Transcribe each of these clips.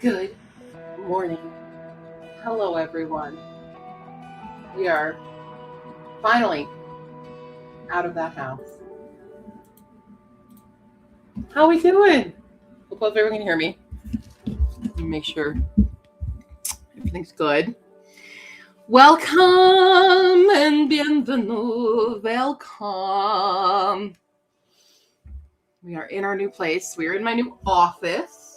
Good morning. Hello, everyone. We are finally out of that house. How are we doing? Hope everyone can hear me. Let me make sure everything's good. Welcome and bienvenue. Welcome. We are in our new place. We are in my new office.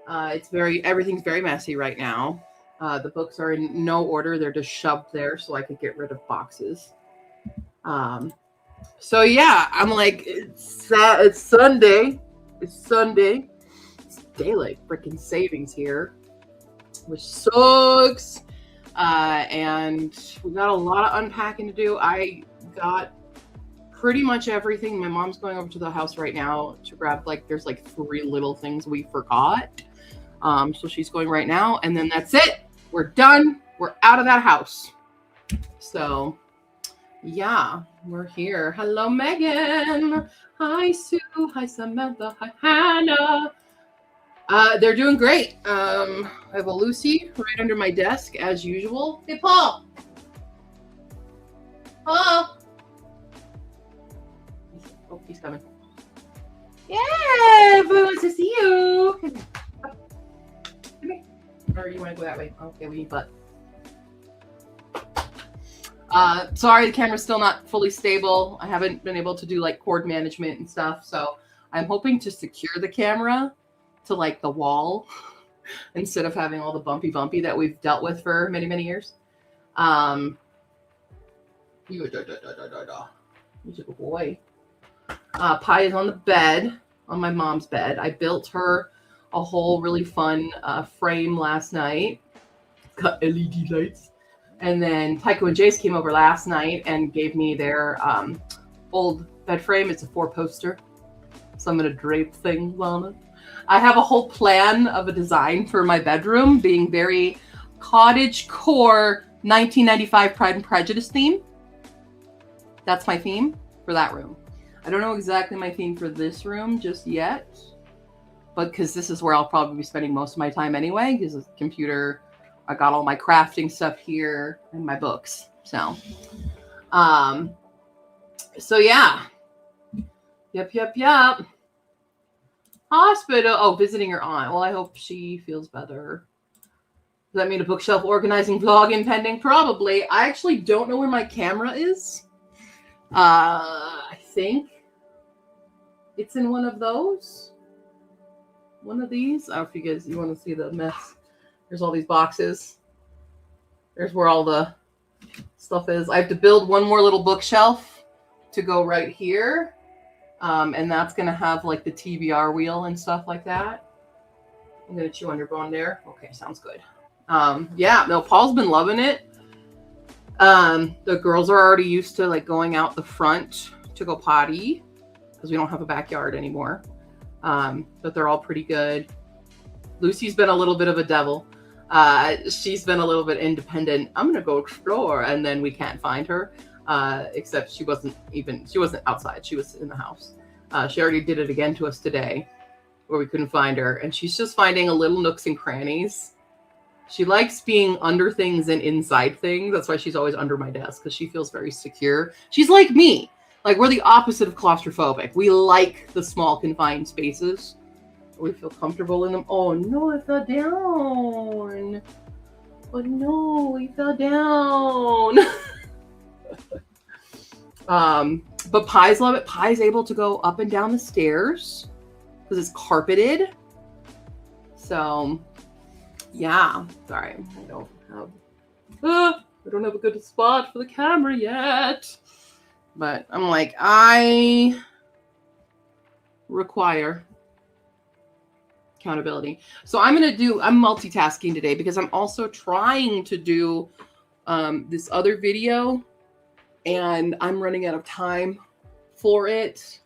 Everything's very messy right now. The books are in no order. They're just shoved there so I could get rid of boxes. So yeah, I'm like, it's Sunday. It's Sunday. It's daylight freaking savings here, which sucks. And we got a lot of unpacking to do. I got pretty much everything. My mom's going over to the house right now to grab, there's 3 little things we forgot. So she's going right now, and then that's it. We're done. We're out of that house. So yeah, we're here. Hello, Megan. Hi, Sue. Hi, Samantha. Hi, Hannah. They're doing great. I have a Lucy right under my desk as usual. Hey, Paul. Paul. Oh, he's coming. Yeah, wants to see you. Come here. Or you want to go that way? Okay, we need butt. Sorry, the camera's still not fully stable. I haven't been able to do cord management and stuff, so I'm hoping to secure the camera to the wall instead of having all the bumpy that we've dealt with for many years. He's a good boy. Pi is on the bed, on my mom's bed. I built her a whole really fun frame last night. Got LED lights. And then Tycho and Jace came over last night and gave me their old bed frame. It's a 4-poster. So I'm going to drape things on it. I have a whole plan of a design for my bedroom being very cottage core 1995 Pride and Prejudice theme. That's my theme for that room. I don't know exactly my theme for this room just yet, but because this is where I'll probably be spending most of my time anyway, because the computer, I got all my crafting stuff here and my books. So yeah. Yep. Hospital. Oh, visiting your aunt. Well, I hope she feels better. Does that mean a bookshelf organizing vlog impending? Probably. I actually don't know where my camera is. I think it's in one of those. One of these. I don't know if you want to see the mess. There's all these boxes. There's where all the stuff is. I have to build one more little bookshelf to go right here. And that's going to have the TBR wheel and stuff like that. I'm going to chew on your bone there. Okay, sounds good. Yeah, no, Paul's been loving it. The girls are already used to going out the front to go potty because we don't have a backyard anymore. But they're all pretty good. Lucy's been a little bit of a devil. She's been a little bit independent. I'm going to go explore. And then we can't find her. Except she wasn't outside. She was in the house. She already did it again to us today where we couldn't find her. And she's just finding a little nooks and crannies. She likes being under things and inside things. That's why she's always under my desk, because she feels very secure. She's like me. We're the opposite of claustrophobic. We like the small confined spaces. We feel comfortable in them. Oh no, I fell down. Oh no, we fell down. But Pies love it. Pie's able to go up and down the stairs because it's carpeted. So yeah, sorry, I don't have a good spot for the camera yet. But I'm I require accountability. So I'm multitasking today because I'm also trying to do this other video. And I'm running out of time for it.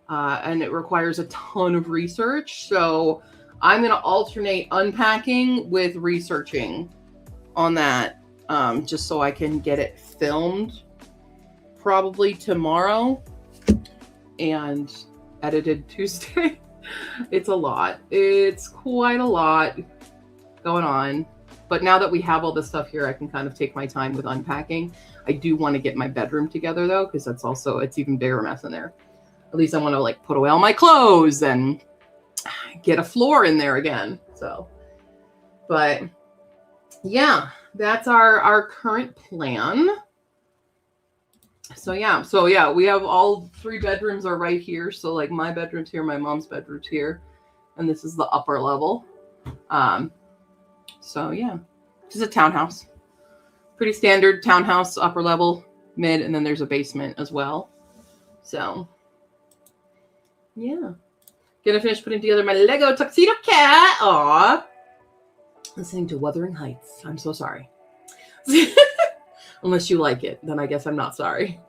And it requires a ton of research. So I'm going to alternate unpacking with researching on that. Just so I can get it filmed probably tomorrow and edited Tuesday. It's a lot. It's quite a lot. going on. But now that we have all this stuff here, I can kind of take my time with unpacking. I do want to get my bedroom together though, because that's also, it's even bigger mess in there. At least I want to like put away all my clothes and get a floor in there again. So, but yeah, that's our current plan. So yeah, we have all 3 bedrooms are right here. So like my bedroom's here, my mom's bedroom's here, and this is the upper level. So yeah, this is a townhouse. Pretty standard townhouse, upper level, mid, and then there's a basement as well. So yeah, gonna finish putting together my Lego tuxedo cat. Aw, listening to Wuthering Heights. I'm so sorry. Unless you like it, then I guess I'm not sorry.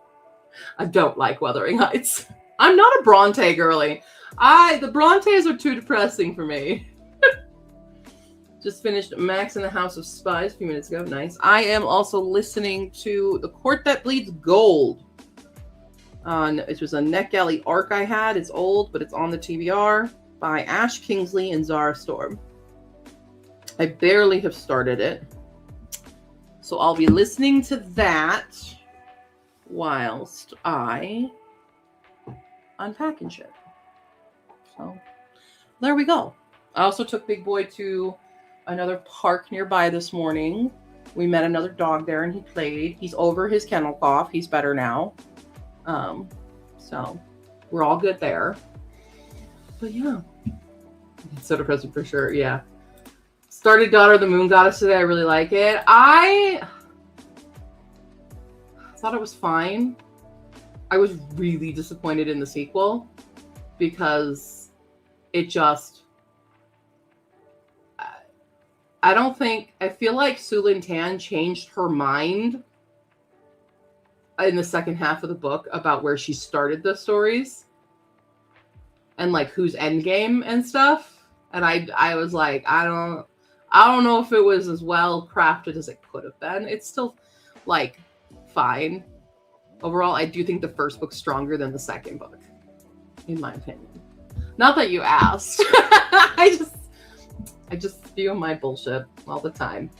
I don't like Wuthering Heights. I'm not a Bronte girly. The Brontes are too depressing for me. Just finished Max in the House of Spies a few minutes ago. Nice. I am also listening to The Court That Bleeds Gold. It was a NetGalley arc I had. It's old, but it's on the TBR by Ash Kingsley and Zara Storm. I barely have started it. So I'll be listening to that whilst I unpack and shit. So there we go. I also took Big Boy to another park nearby this morning. We met another dog there and he played. He's over his kennel cough. He's better now. So we're all good there. But yeah, it's so depressing for sure. Yeah. Started Daughter of the Moon Goddess today. I really like it. I thought it was fine. I was really disappointed in the sequel because it just, I feel like Su Lin Tan changed her mind in the second half of the book about where she started the stories and like who's endgame and stuff. And I was like, I don't know if it was as well crafted as it could have been. It's still like fine. Overall, I do think the first book's stronger than the second book, in my opinion. Not that you asked. I just spew my bullshit all the time.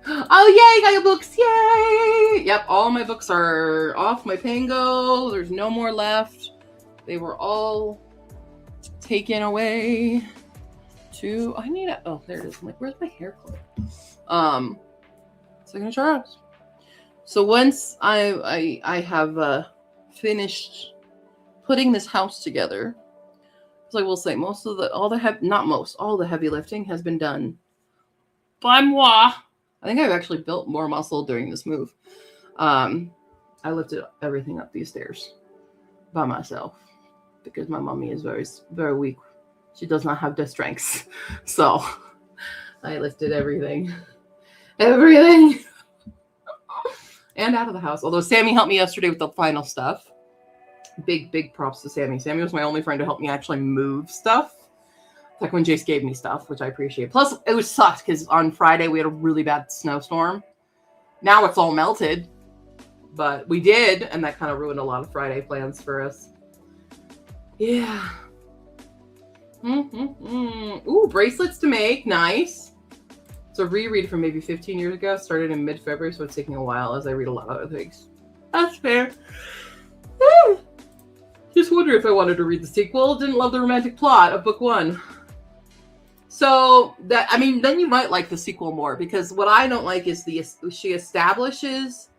Oh yay, got your books, yay! Yep, all my books are off my Pango. There's no more left. They were all taken away. Oh, there it is. I'm like, where's my hair clip? Signature House. So once I have finished putting this house together, so I will say all the heavy lifting has been done by moi. I think I've actually built more muscle during this move. I lifted everything up these stairs by myself because my mommy is very, very weak. She does not have the strength. So I lifted everything. Everything. And out of the house. Although Sammy helped me yesterday with the final stuff. Big props to Sammy. Sammy was my only friend to help me actually move stuff. Like when Jace gave me stuff, which I appreciate. Plus, it was sucked because on Friday we had a really bad snowstorm. Now it's all melted. But we did, and that kind of ruined a lot of Friday plans for us. Yeah. Ooh, bracelets to make. Nice. It's a reread from maybe 15 years ago. Started in mid-February, so it's taking a while as I read a lot of other things. That's fair. Just wonder if I wanted to read the sequel. Didn't love the romantic plot of book 1. So then you might like the sequel more, because what I don't like is she establishes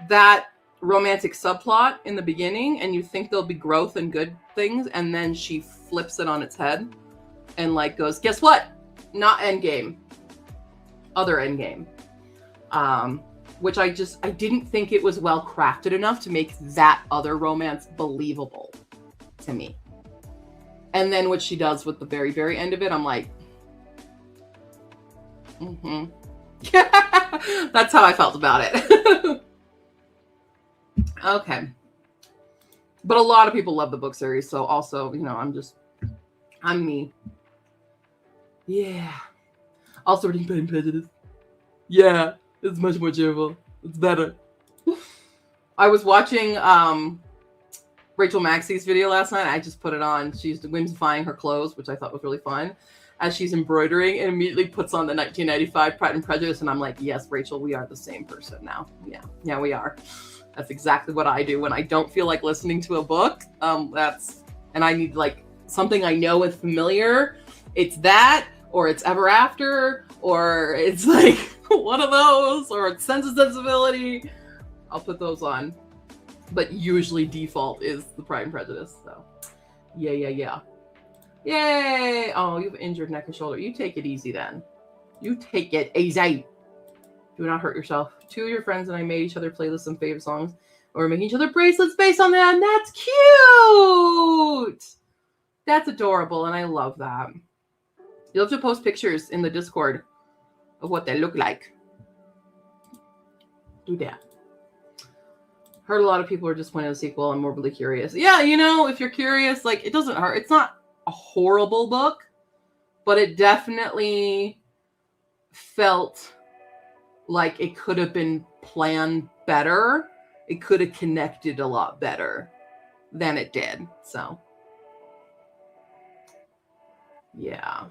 that romantic subplot in the beginning, and you think there'll be growth and good things, and then she flips it on its head and like goes, guess what? Not endgame. Other endgame. Which I didn't think it was well crafted enough to make that other romance believable to me. And then what she does with the very, very end of it, I'm like, That's how I felt about it. Okay. But a lot of people love the book series, so also, I'm me. Yeah. Also reading Pride and Prejudice. Yeah, it's much more cheerful. It's better. I was watching Rachel Maxey's video last night. I just put it on. She's whimsifying her clothes, which I thought was really fun. as she's embroidering, and immediately puts on the 1995 Pride and Prejudice. And I'm like, yes, Rachel, we are the same person now. Yeah, we are. That's exactly what I do when I don't feel like listening to a book. And I need like something I know is familiar. It's that, or it's Ever After, or it's like one of those, or it's Sense and Sensibility. I'll put those on. But usually default is the Pride and Prejudice. So yeah. Yay! Oh, you have injured neck and shoulder. You take it easy then. You take it easy. Do not hurt yourself. 2 of your friends and I made each other playlists and favorite songs. Or we're making each other bracelets based on that. And that's cute! That's adorable, and I love that. You'll have to post pictures in the Discord of what they look like. Do that. Heard a lot of people are disappointed in the sequel. I'm morbidly curious. Yeah, you know, if you're curious, like, it doesn't hurt. It's not a horrible book, but it definitely felt like it could have been planned better. It could have connected a lot better than it did. So, yeah.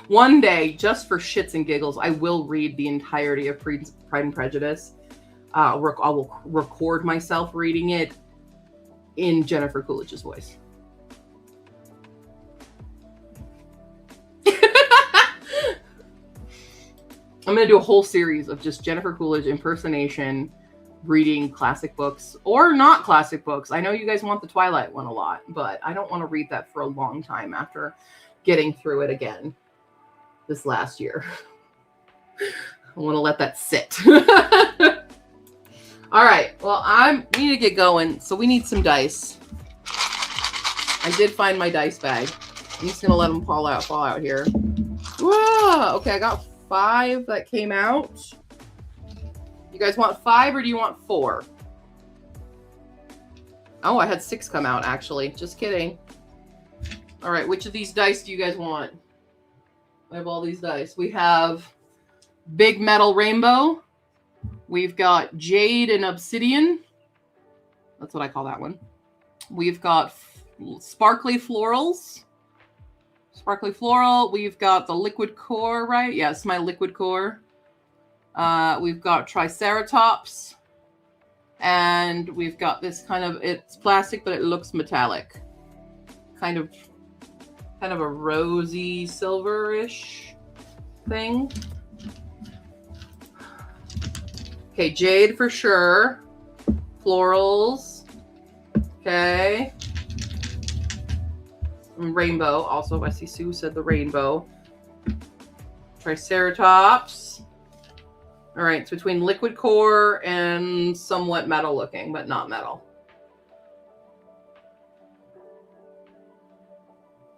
One day, just for shits and giggles, I will read the entirety of Pride and Prejudice. I will record myself reading it in Jennifer Coolidge's voice. I'm going to do a whole series of just Jennifer Coolidge impersonation, reading classic books or not classic books. I know you guys want the Twilight one a lot, but I don't want to read that for a long time after getting through it again this last year. I want to let that sit. All right. Well, we need to get going, so we need some dice. I did find my dice bag. I'm just going to let them fall out here. Whoa! Okay, I got 5 that came out. You guys want 5 or do you want 4? Oh, I had 6 come out, actually. Just kidding. All right, which of these dice do you guys want? I have all these dice. We have Big Metal Rainbow. We've got Jade and Obsidian. That's what I call that one. We've got Sparkly Florals. Sparkly Floral. We've got the Liquid Core, right? Yeah, it's my Liquid Core. We've got Triceratops. And we've got this kind of, it's plastic, but it looks metallic. Kind of a rosy silverish thing. Okay, Jade for sure. Florals. Okay. And rainbow. Also, I see Sue said the rainbow. Triceratops. All right, it's between liquid core and somewhat metal looking, but not metal.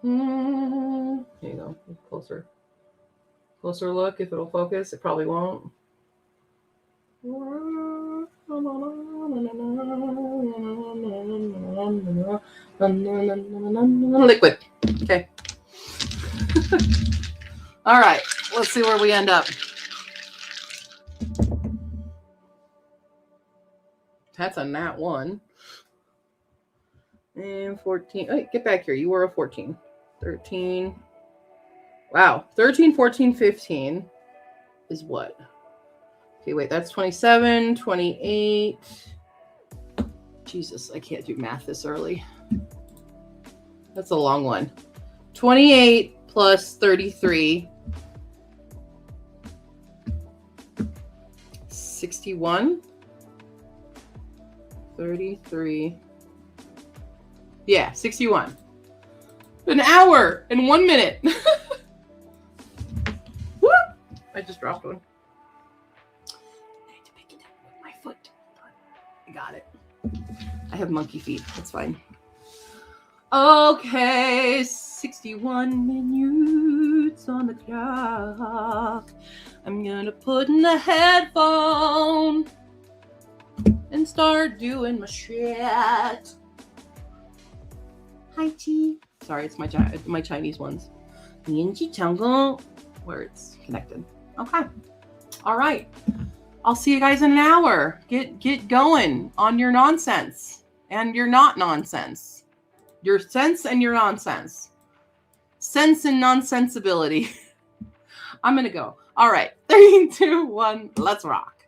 Here you go. Closer. Closer look if it'll focus. It probably won't. Liquid. Okay. All right. Let's see where we end up. That's a nat 1. And 14. Hey, get back here. You were a 14. 13. Wow. 13, 14, 15 is what? Okay, wait. That's 27, 28. Jesus, I can't do math this early. That's a long one. 28 plus 33. 61. 33. Yeah, 61. An hour and 1 minute. Whoop! I just dropped one. I need to pick it up with my foot. I got it. I have monkey feet. That's fine. Okay, 61 minutes on the clock. I'm gonna put in the headphone and start doing my shit. Hi, Chi. Sorry, it's my Chinese ones. Where it's connected. Okay. All right. I'll see you guys in an hour. Get going on your nonsense and your not nonsense. Your sense and your nonsense. Sense and nonsensibility. I'm going to go. All right. 3, 2, 1. Let's rock.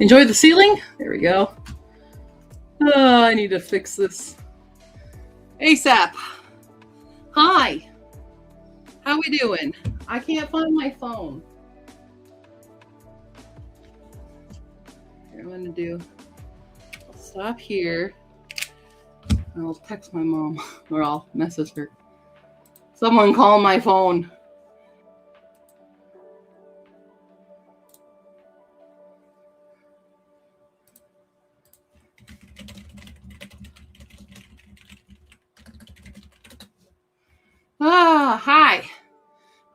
Enjoy the ceiling? There we go. Oh, I need to fix this ASAP. Hi. How we doing? I can't find my phone. Here, I'm gonna do, I'll stop here. I'll text my mom, or I'll message her. Someone call my phone. Hi.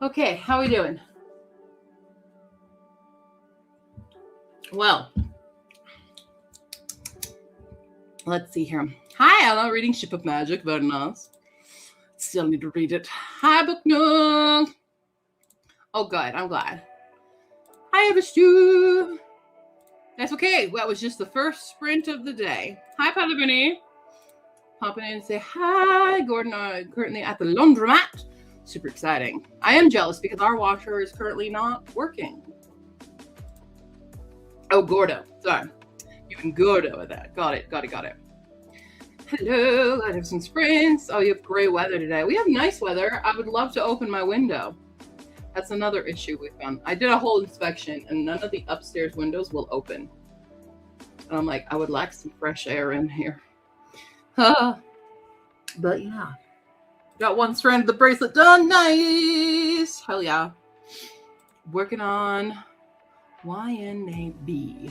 Okay, how we doing? Well, let's see here. Hi, I'm reading Ship of Magic, very nice. Still need to read it. Hi, Book Nook. Oh, good, I'm glad. Hi, Everstu. That's okay. Well, that was just the first sprint of the day. Hi, Palabini. Popping in and say hi. Gordon, currently at the laundromat. Super exciting. I am jealous because our washer is currently not working. Oh, Gordo. Sorry. You can Gordo with that. Got it. Hello. I have some sprints. Oh, you have great weather today. We have nice weather. I would love to open my window. That's another issue we found. I did a whole inspection and none of the upstairs windows will open. And I'm like, I would like some fresh air in here. But yeah. Got one strand of the bracelet done. Nice. Hell yeah. Working on YNAB.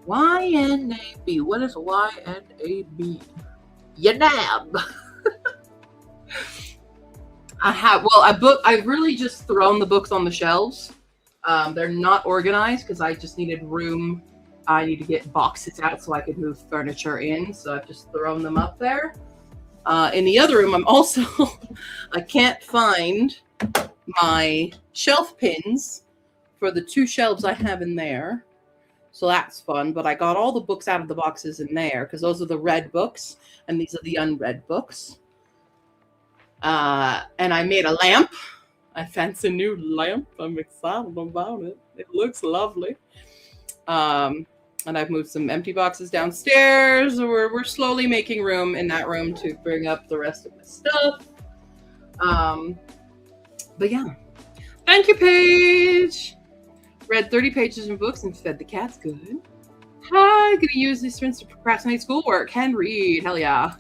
YNAB. What is YNAB? YNAB. I've really just thrown the books on the shelves. They're not organized because I just needed room. I need to get boxes out so I could move furniture in. So I've just thrown them up there. In the other room, I'm also, I can't find my shelf pins for the 2 shelves I have in there. So that's fun. But I got all the books out of the boxes in there because those are the read books and these are the unread books. And I made a lamp. I fancy a new lamp. I'm excited about it. It looks lovely. And I've moved some empty boxes downstairs. We're slowly making room in that room to bring up the rest of my stuff. But yeah. Thank you, Paige. Read 30 pages in books and fed the cats. Good. Hi, gonna use these sprints to procrastinate schoolwork. Can read. Hell yeah.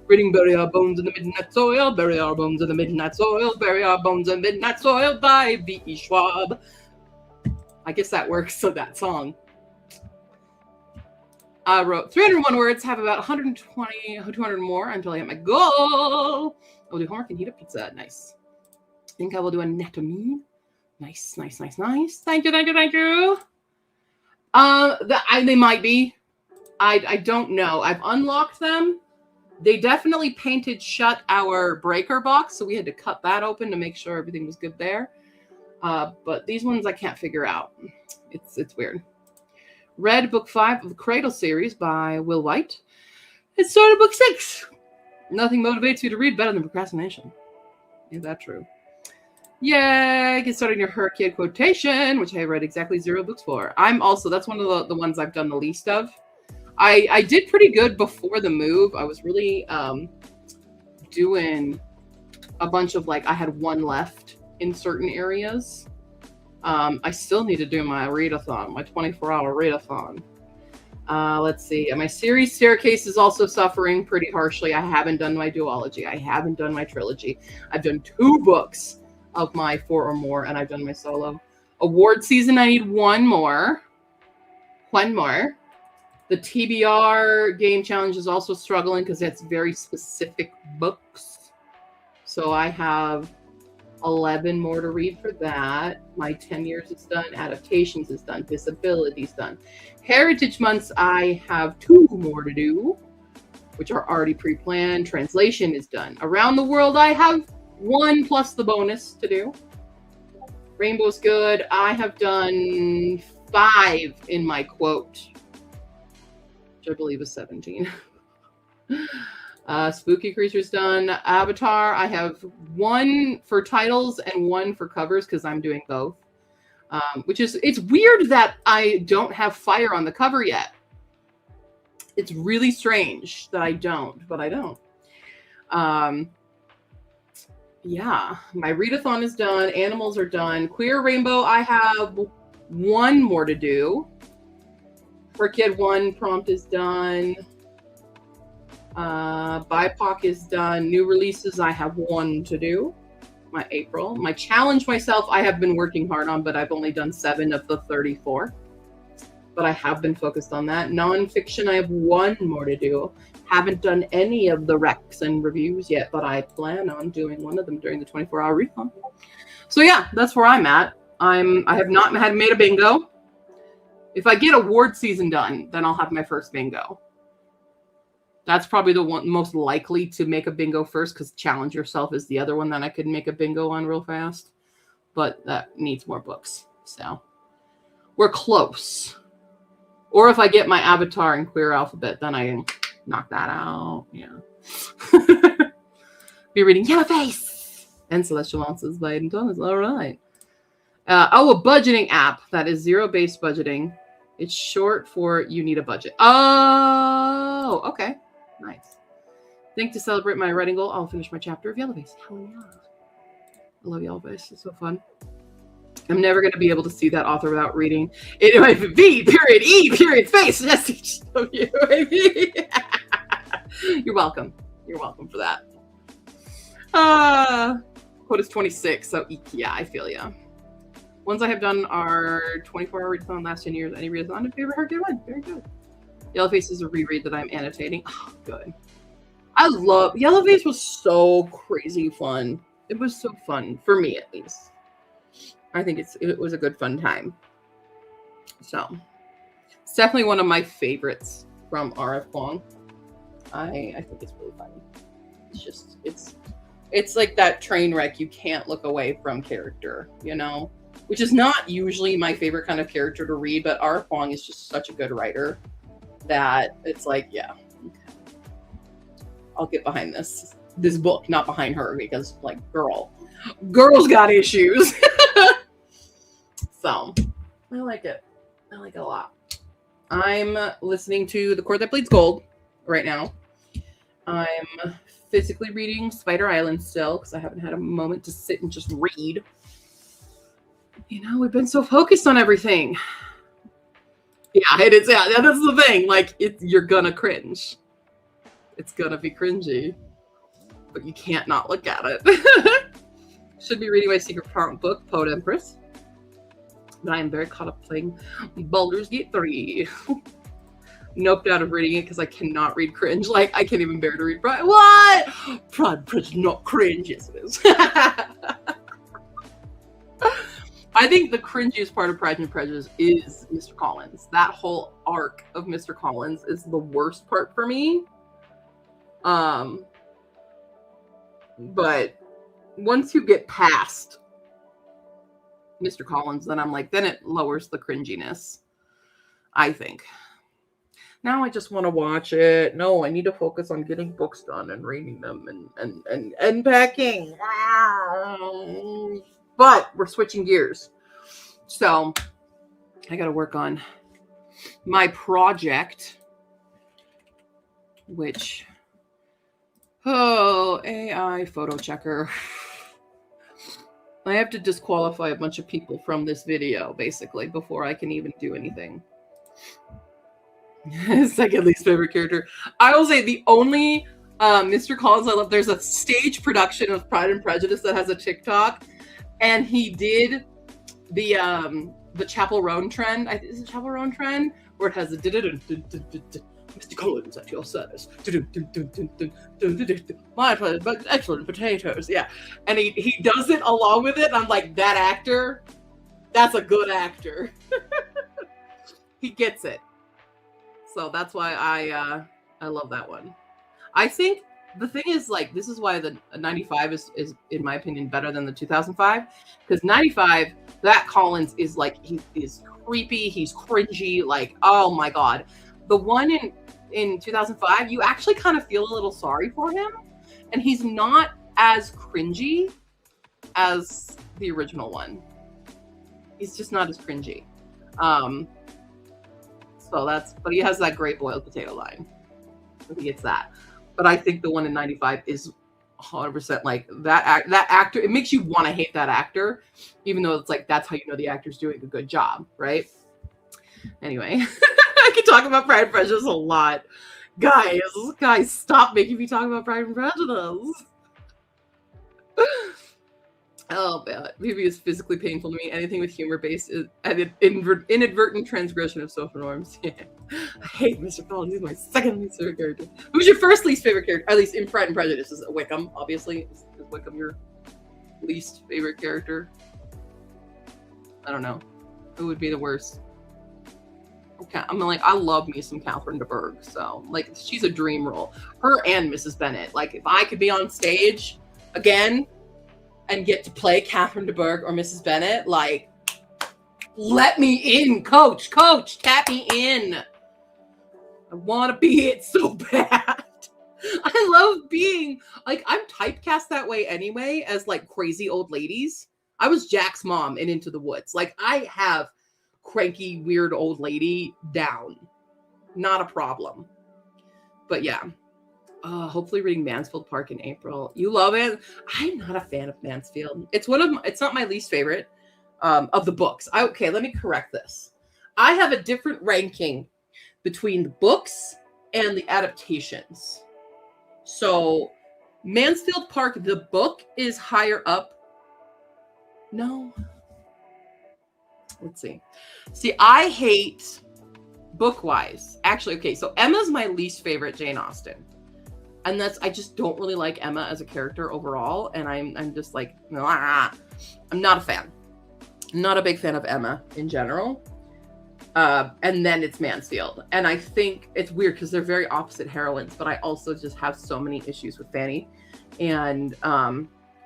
Reading Bury Our Bones in the Midnight Soil, Bury Our Bones in the Midnight Soil, Bury Our Bones in the Midnight Soil by V.E. Schwab. I guess that works for that song. I wrote 301 words, have about 120, 200 more until I hit my goal. I'll do homework and heat up pizza. Nice. I think I will do anatomy. Nice. Thank you. They might be. I don't know. I've unlocked them. They definitely painted shut our breaker box, so we had to cut that open to make sure everything was good there. But these ones I can't figure out. It's weird. Read book 5 of the Cradle series by Will White. It started book 6. Nothing motivates you to read better than procrastination. Is that true? Yay! Get started on your Herculean quotation, which I read exactly 0 books for. That's one of the ones I've done the least of. I did pretty good before the move. I was really doing a bunch of I had 1 left in certain areas. I still need to do my readathon, my 24-hour readathon. Let's see. My series staircase is also suffering pretty harshly. I haven't done my duology. I haven't done my trilogy. I've done 2 books of my 4 or more, and I've done my solo. Award season, I need 1 more. 1 more. The TBR game challenge is also struggling because it's very specific books. So I have 11 more to read for that. My 10 years is done. Adaptations is done. Disabilities done. Heritage months, I have 2 more to do, which are already pre-planned. Translation is done. Around the world, I have 1 plus the bonus to do. Rainbow's good. I have done 5 in my quote, which I believe is 17. Spooky Creatures done. Avatar, I have 1 for titles and 1 for covers because I'm doing both. Which is, it's weird that I don't have fire on the cover yet. It's really strange that I don't, but I don't. Yeah, my readathon is done. Animals are done. Queer Rainbow, I have one more to do. For Kid 1 prompt is done. BIPOC is done. New releases, I have one to do. My April. My challenge myself, I have been working hard on, but I've only done 7 of the 34. But I have been focused on that. Nonfiction, I have one more to do. Haven't done any of the recs and reviews yet, but I plan on doing one of them during the 24-hour readathon. So yeah, that's where I'm at. I have not made a bingo. If I get award season done, then I'll have my first bingo. That's probably the one most likely to make a bingo first, because Challenge Yourself is the other one that I could make a bingo on real fast. But that needs more books. So we're close. Or if I get my Avatar and Queer Alphabet, then I can knock that out. Yeah. Be reading Yellow Face and Celestial Monsters by Aidan Thomas. All right. A budgeting app that is zero-based budgeting. It's short for you need a budget. Oh, okay. Nice. I think to celebrate my writing goal, I'll finish my chapter of Yellow Face. Hell yeah. I love Yellow Face. It's so fun. I'm never going to be able to see that author without reading. Anyway, V.E.Face. You're welcome. You're welcome for that. Quote is 26, so yeah, I feel ya. Ones I have done are 24-hour readathon last 10 years. Any readathon in favor? Her good one. Very good. Yellowface is a reread that I'm annotating. Oh, good. I love Yellowface. Was so crazy fun. It was so fun for me, at least. I think it was a good fun time. So it's definitely one of my favorites from R.F. Kuang. I think it's really funny. It's just it's like that train wreck you can't look away from character, you know, which is not usually my favorite kind of character to read, but R.F. Kuang is just such a good writer that it's like, yeah, okay. I'll get behind this book, not behind her, because like girl's got issues. So I like it. I like it a lot. I'm listening to The Cord That Bleeds Gold right now. I'm physically reading Spider Island still, because I haven't had a moment to sit and just read. You know, we've been so focused on everything. Yeah, it is. Yeah, that's the thing. Like, you're gonna cringe. It's gonna be cringy, but you can't not look at it. Should be reading my secret prompt book, Poet Empress. But I am very caught up playing Baldur's Gate 3. Noped out of reading it because I cannot read cringe. Like, I can't even bear to read Pride. What? Pride and Prejudice, not cringe. Yes, it is. I think the cringiest part of Pride and Prejudice is Mr. Collins. That whole arc of Mr. Collins is the worst part for me. But once you get past Mr. Collins, then I'm like, then it lowers the cringiness, I think. Now I just want to watch it. No, I need to focus on getting books done and reading them and unpacking. But we're switching gears. So I got to work on my project, which, AI photo checker. I have to disqualify a bunch of people from this video, basically, before I can even do anything. Second least favorite character. I will say the only Mr. Collins I love, there's a stage production of Pride and Prejudice that has a TikTok, and he did the Chapel Roan trend. Is it Chapel Roan trend? Where it has a Mr. Collins at your service. My pleasure, but excellent potatoes. Yeah. And he does it along with it. And I'm like, that actor, that's a good actor. He gets it. So that's why I love that one. I think the thing is, like, this is why the 95 is in my opinion better than the 2005, because 95, that Collins is like, he is creepy, he's cringy, like, oh my god. The one in 2005, you actually kind of feel a little sorry for him, and he's not as cringy as the original one. He's just not as cringy. But he has that great boiled potato line. I think it's that. But I think the one in 95 is 100% like that actor. It makes you want to hate that actor, even though it's like that's how you know the actor's doing a good job, right? Anyway, I could talk about Pride and Prejudice a lot. Guys, stop making me talk about Pride and Prejudice. Oh, man. Maybe it's physically painful to me. Anything with humor based is an inadvertent transgression of social norms. Yeah. I hate Mr. Collins. He's my second least favorite character. Who's your first least favorite character? At least in Pride and Prejudice is Wickham, obviously. Is Wickham your least favorite character? I don't know. Who would be the worst? Okay, I mean, like, I love me some Catherine de Bourgh, so, like, she's a dream role. Her and Mrs. Bennet. Like, if I could be on stage again and get to play Catherine de Bourgh or Mrs. Bennet, like, let me in, coach, tap me in. I want to be it so bad. I love being, like, I'm typecast that way anyway as, like, crazy old ladies. I was Jack's mom in Into the Woods. Like, I have cranky, weird old lady down. Not a problem. But yeah. Hopefully reading Mansfield Park in April. You love it? I'm not a fan of Mansfield. It's not my least favorite of the books. Okay, let me correct this. I have a different ranking between the books and the adaptations. So Mansfield Park, the book, is higher up. No. Let's see. See, I hate book-wise. Actually, okay, so Emma's my least favorite Jane Austen. And I just don't really like Emma as a character overall. And I'm just like, I'm not a fan. I'm not a big fan of Emma in general. And then it's Mansfield. And I think it's weird because they're very opposite heroines, but I also just have so many issues with Fanny. And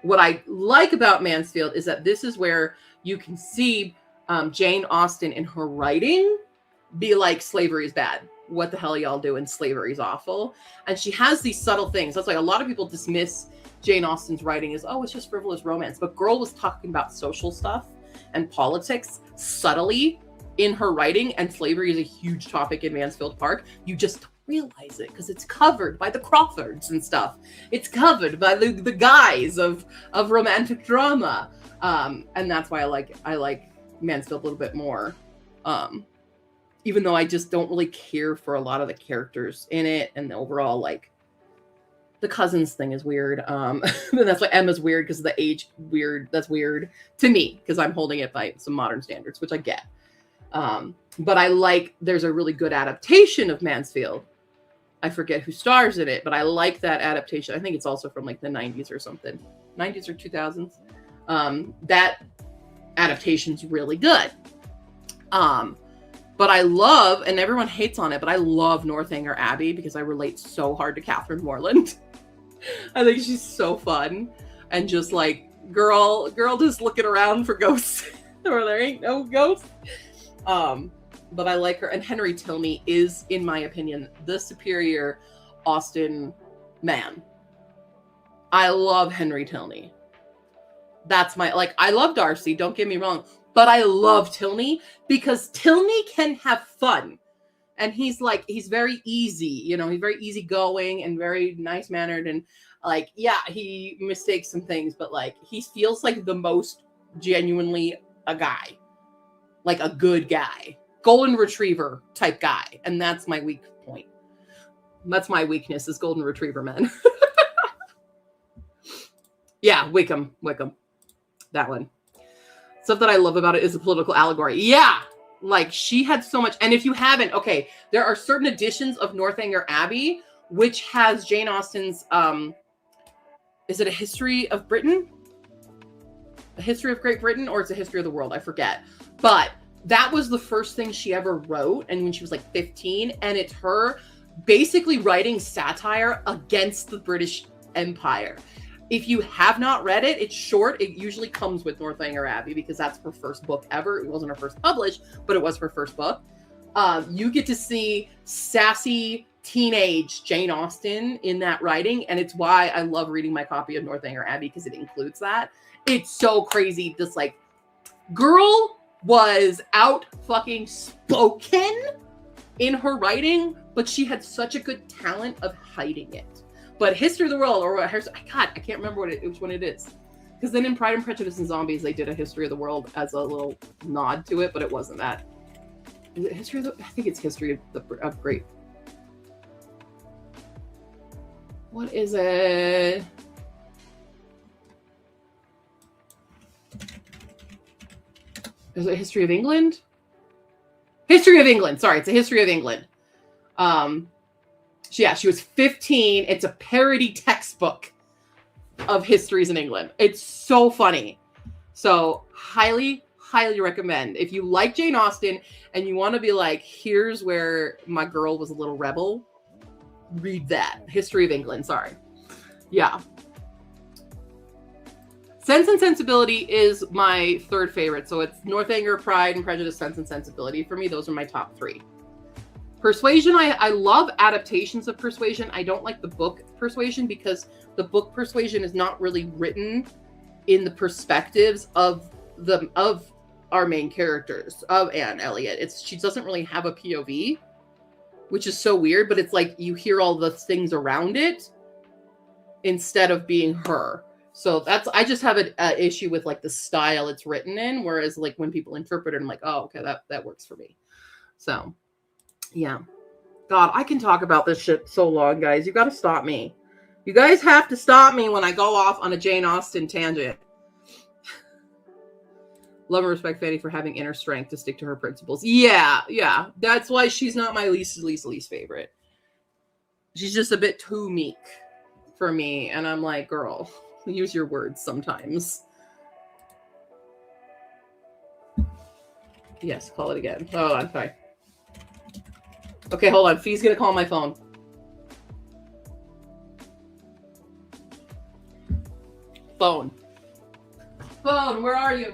what I like about Mansfield is that this is where you can see Jane Austen in her writing be like, slavery is bad. What the hell are y'all doing? Slavery is awful. And she has these subtle things. That's why a lot of people dismiss Jane Austen's writing as, oh, it's just frivolous romance. But girl was talking about social stuff and politics subtly in her writing. And slavery is a huge topic in Mansfield Park. You just don't realize it because it's covered by the Crawfords and stuff. It's covered by the guys of romantic drama. And that's why I like Mansfield a little bit more. Even though I just don't really care for a lot of the characters in it, and the overall, like, the cousins thing is weird. And that's why Emma's weird, because of the age weird. That's weird to me, because I'm holding it by some modern standards, which I get. But I like, there's a really good adaptation of Mansfield. I forget who stars in it, but I like that adaptation. I think it's also from like the 90s or something. 90s or 2000s. That adaptation's really good. But I love, and everyone hates on it, but I love Northanger Abbey because I relate so hard to Catherine Morland. I think she's so fun. And just like, girl just looking around for ghosts. Or there ain't no ghosts. But I like her. And Henry Tilney is, in my opinion, the superior Austen man. I love Henry Tilney. That's my, like, I love Darcy, don't get me wrong. But I love Tilney because Tilney can have fun. And he's very easy, he's very easygoing and very nice mannered. And like, yeah, he mistakes some things, but like, he feels like the most genuinely a guy, like a good guy, golden retriever type guy. And that's my weak point. That's my weakness is golden retriever men. Yeah, Wickham. That one. Stuff that I love about it is the political allegory. Yeah, like she had so much. And if you haven't, okay, there are certain editions of Northanger Abbey which has Jane Austen's, is it a history of Britain? A history of Great Britain, or it's a history of the world? I forget. But that was the first thing she ever wrote, and when she was like 15, and it's her basically writing satire against the British Empire. If you have not read it, it's short. It usually comes with Northanger Abbey because that's her first book ever. It wasn't her first published, but it was her first book. You get to see sassy teenage Jane Austen in that writing, and it's why I love reading my copy of Northanger Abbey because it includes that. It's so crazy. This like girl was out fucking spoken in her writing, but she had such a good talent of hiding it. But History of the World, or God, I can't remember which one it is. Because then in Pride and Prejudice and Zombies, they did a History of the World as a little nod to it, but it wasn't that. Is it History of the? I think it's History of Great. What is it? Is it History of England? History of England. Sorry, it's a History of England. She was 15. It's a parody textbook of histories in England. It's so funny. So highly, highly recommend. If you like Jane Austen and you want to be like, here's where my girl was a little rebel, read that. History of England. Sorry. Yeah. Sense and Sensibility is my third favorite. So it's Northanger, Pride and Prejudice, Sense and Sensibility. For me, those are my top three. Persuasion, I love adaptations of Persuasion. I don't like the book Persuasion because the book Persuasion is not really written in the perspectives of our main characters, of Anne Elliot. She doesn't really have a POV, which is so weird, but it's like you hear all the things around it instead of being her. So I just have an issue with like the style it's written in, whereas like when people interpret it, I'm like, oh, okay, that works for me. So, yeah. God, I can talk about this shit so long, guys. You got to stop me. You guys have to stop me when I go off on a Jane Austen tangent. Love and respect Fanny for having inner strength to stick to her principles. Yeah. That's why she's not my least favorite. She's just a bit too meek for me. And I'm like, girl, use your words sometimes. Yes, call it again. Hold on, sorry. Okay, hold on. Fee's gonna call my phone. Phone, where are you?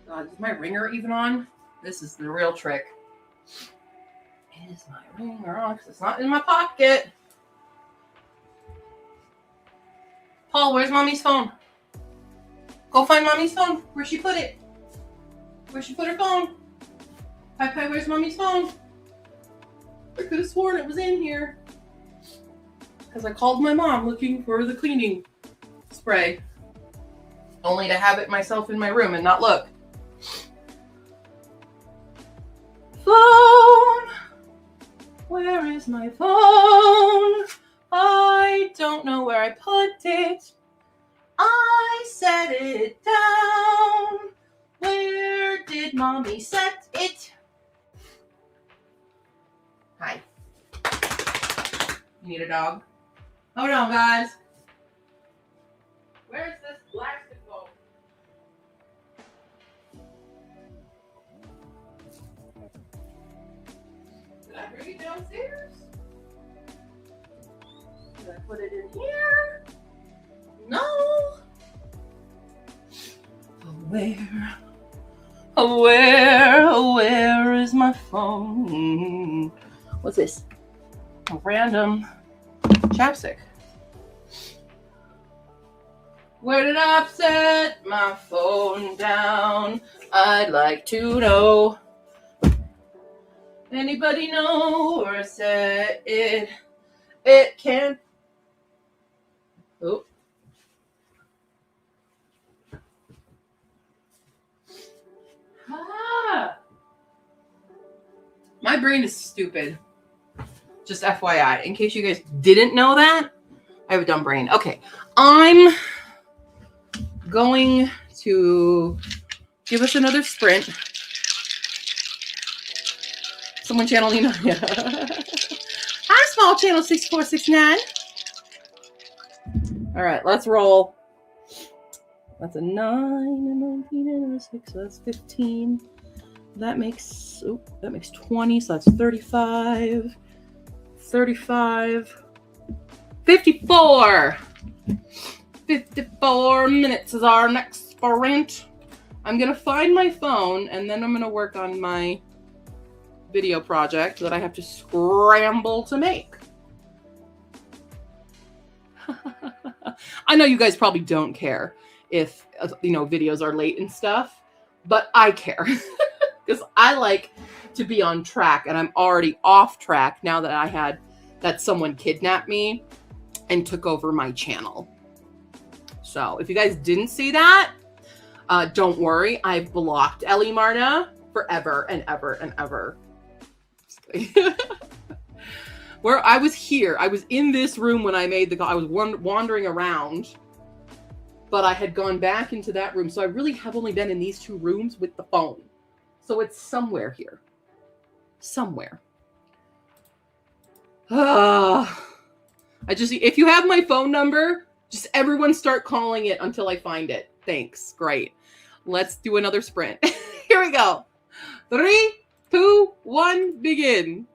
God, is my ringer even on? This is the real trick. Is my ringer on? Because it's not in my pocket. Paul, where's mommy's phone? Go find mommy's phone. Where'd she put it? Where'd she put her phone? Hi, where's mommy's phone? I could have sworn it was in here. Because I called my mom looking for the cleaning spray. Only to have it myself in my room and not look. Phone! Where is my phone? I don't know where I put it. I set it down. Where did mommy set it? Hi. You need a dog? Hold on, guys. Where's this plastic phone? Did I bring it downstairs? Did I put it in here? No. Where is my phone? What's this? A random chapstick. Where did I set my phone down? I'd like to know. Anybody know where I set it? It can. Oh. Ah. My brain is stupid. Just FYI, in case you guys didn't know that, I have a dumb brain. Okay, I'm going to give us another sprint. Someone channel Nina. Yeah. Hi, small channel 6469. All right, let's roll. That's a 9, a 19, and a 6, so that's 15. That makes 20, so that's 35. 35. 54. 54 minutes is our next sprint. I'm going to find my phone, and then I'm going to work on my video project that I have to scramble to make. I know you guys probably don't care if, you know, videos are late and stuff, but I care because I like to be on track, and I'm already off track now that I had that someone kidnapped me and took over my channel. So if you guys didn't see that, don't worry. I've blocked Ellie Marna forever and ever and ever. Where I was here, I was in this room when I made the call. I was wandering around, but I had gone back into that room. So I really have only been in these two rooms with the phone. So it's somewhere here. Somewhere. If you have my phone number, just everyone start calling it until I find it. Thanks. Great. Let's do another sprint. Here we go. 3, 2, 1, begin.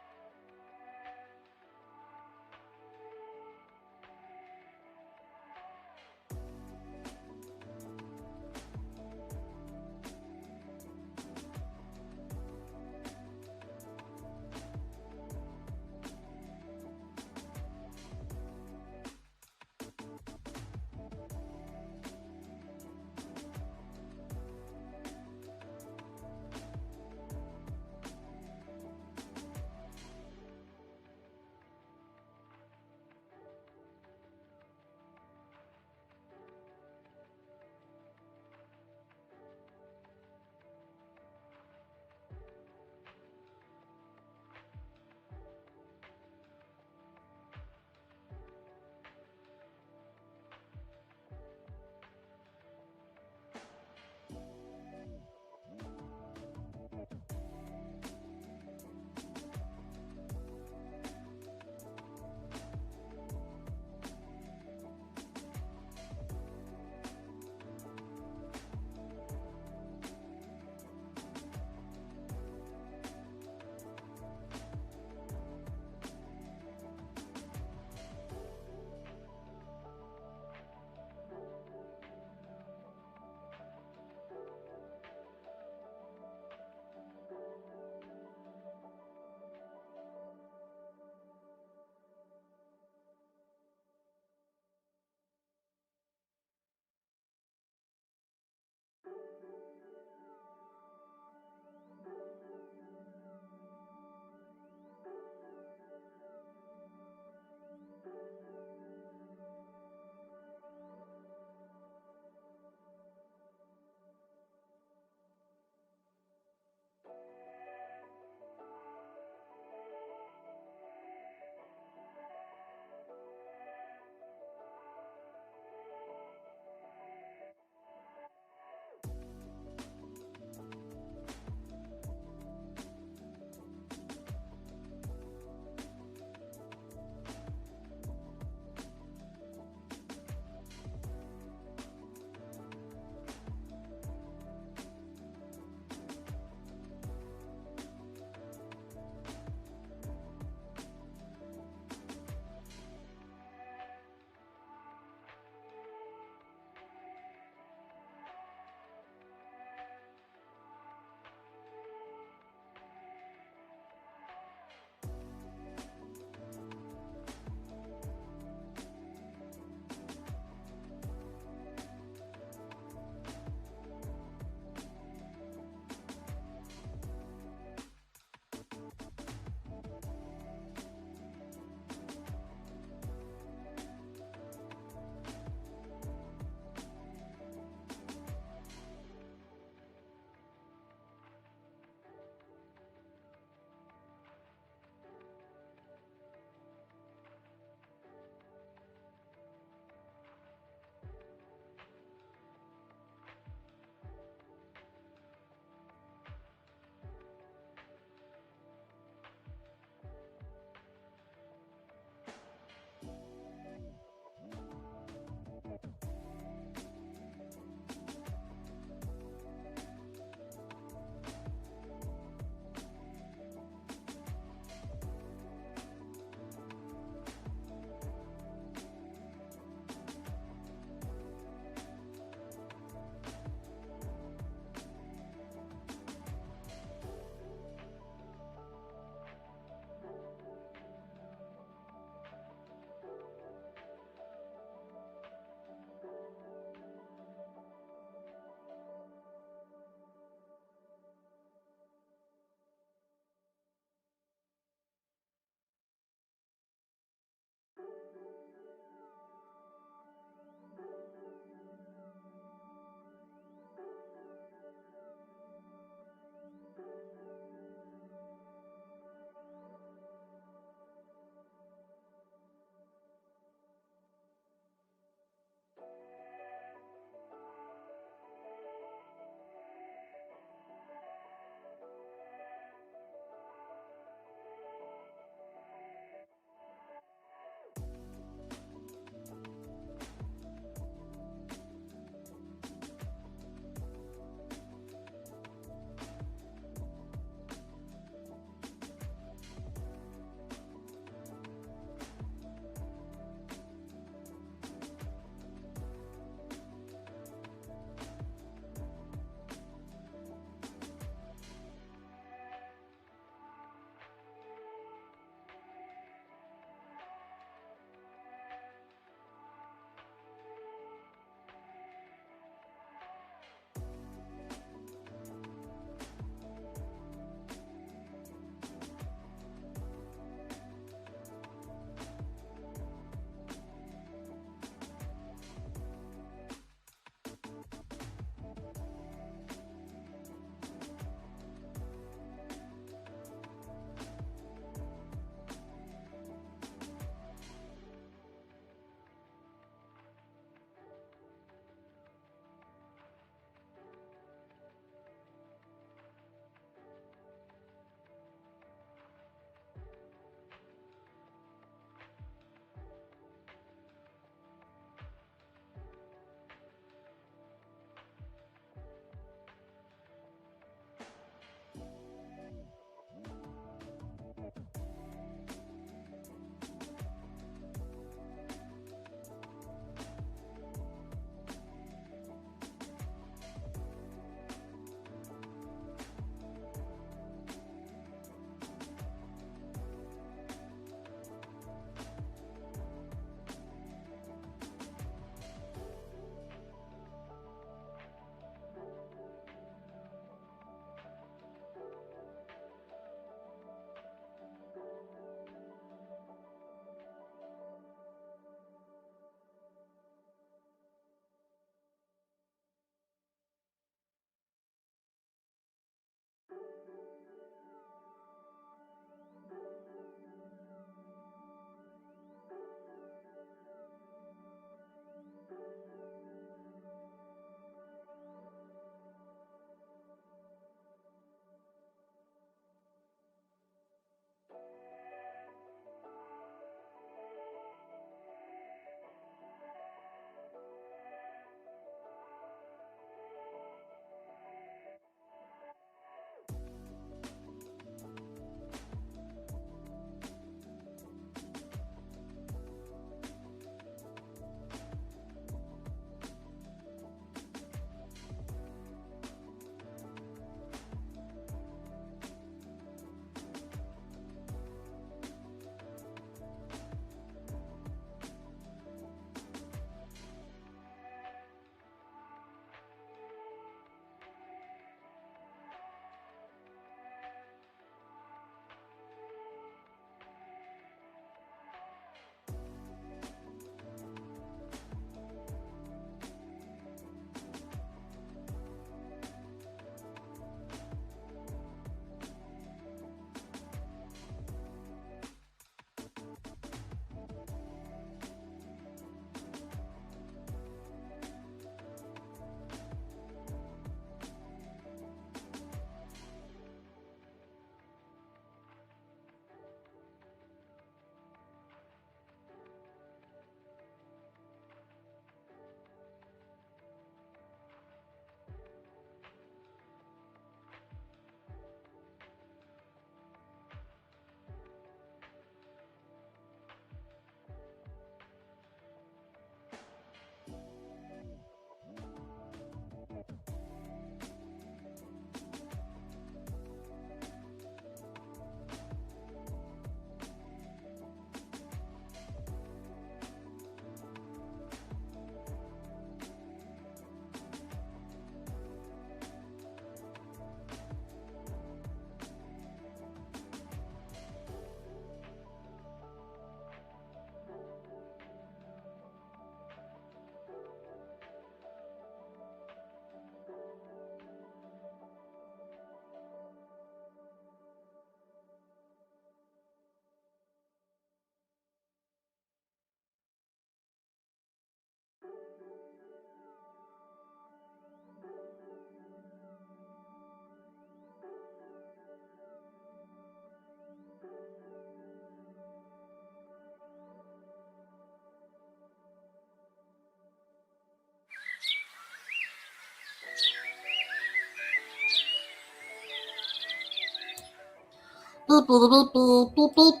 Boop, boop, boop, boop, boop, boop.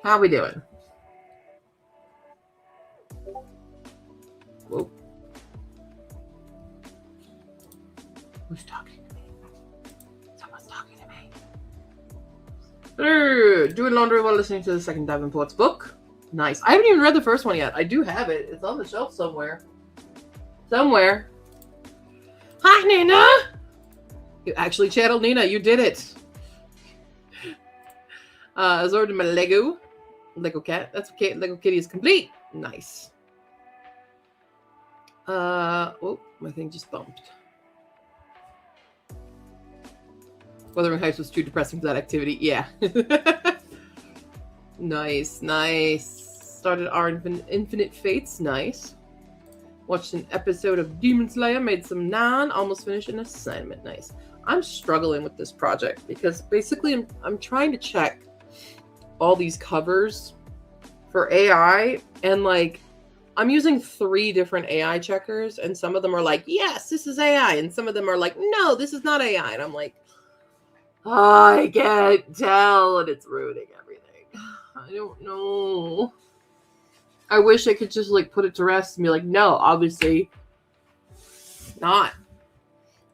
How we doing? Whoa. Who's talking to me? Someone's talking to me. Doing laundry while listening to the second Davenport's book. Nice. I haven't even read the first one yet. I do have it. It's on the shelf somewhere. Hi, Nina! You actually channeled Nina. You did it. Zord my Lego cat. That's okay. Lego Kitty is complete. Nice. Oh, my thing just bumped. Wuthering Heights was too depressing for that activity. Yeah. Nice. Started our Infinite Fates. Nice. Watched an episode of Demon Slayer. Made some naan. Almost finished an assignment. Nice. I'm struggling with this project because basically I'm trying to check all these covers for AI, and like I'm using 3 different AI checkers, and some of them are like, yes, this is AI, and some of them are like, no, this is not AI, and I'm like, I can't tell, and it's ruining everything. I don't know. I wish I could just like put it to rest and be like, no, obviously not.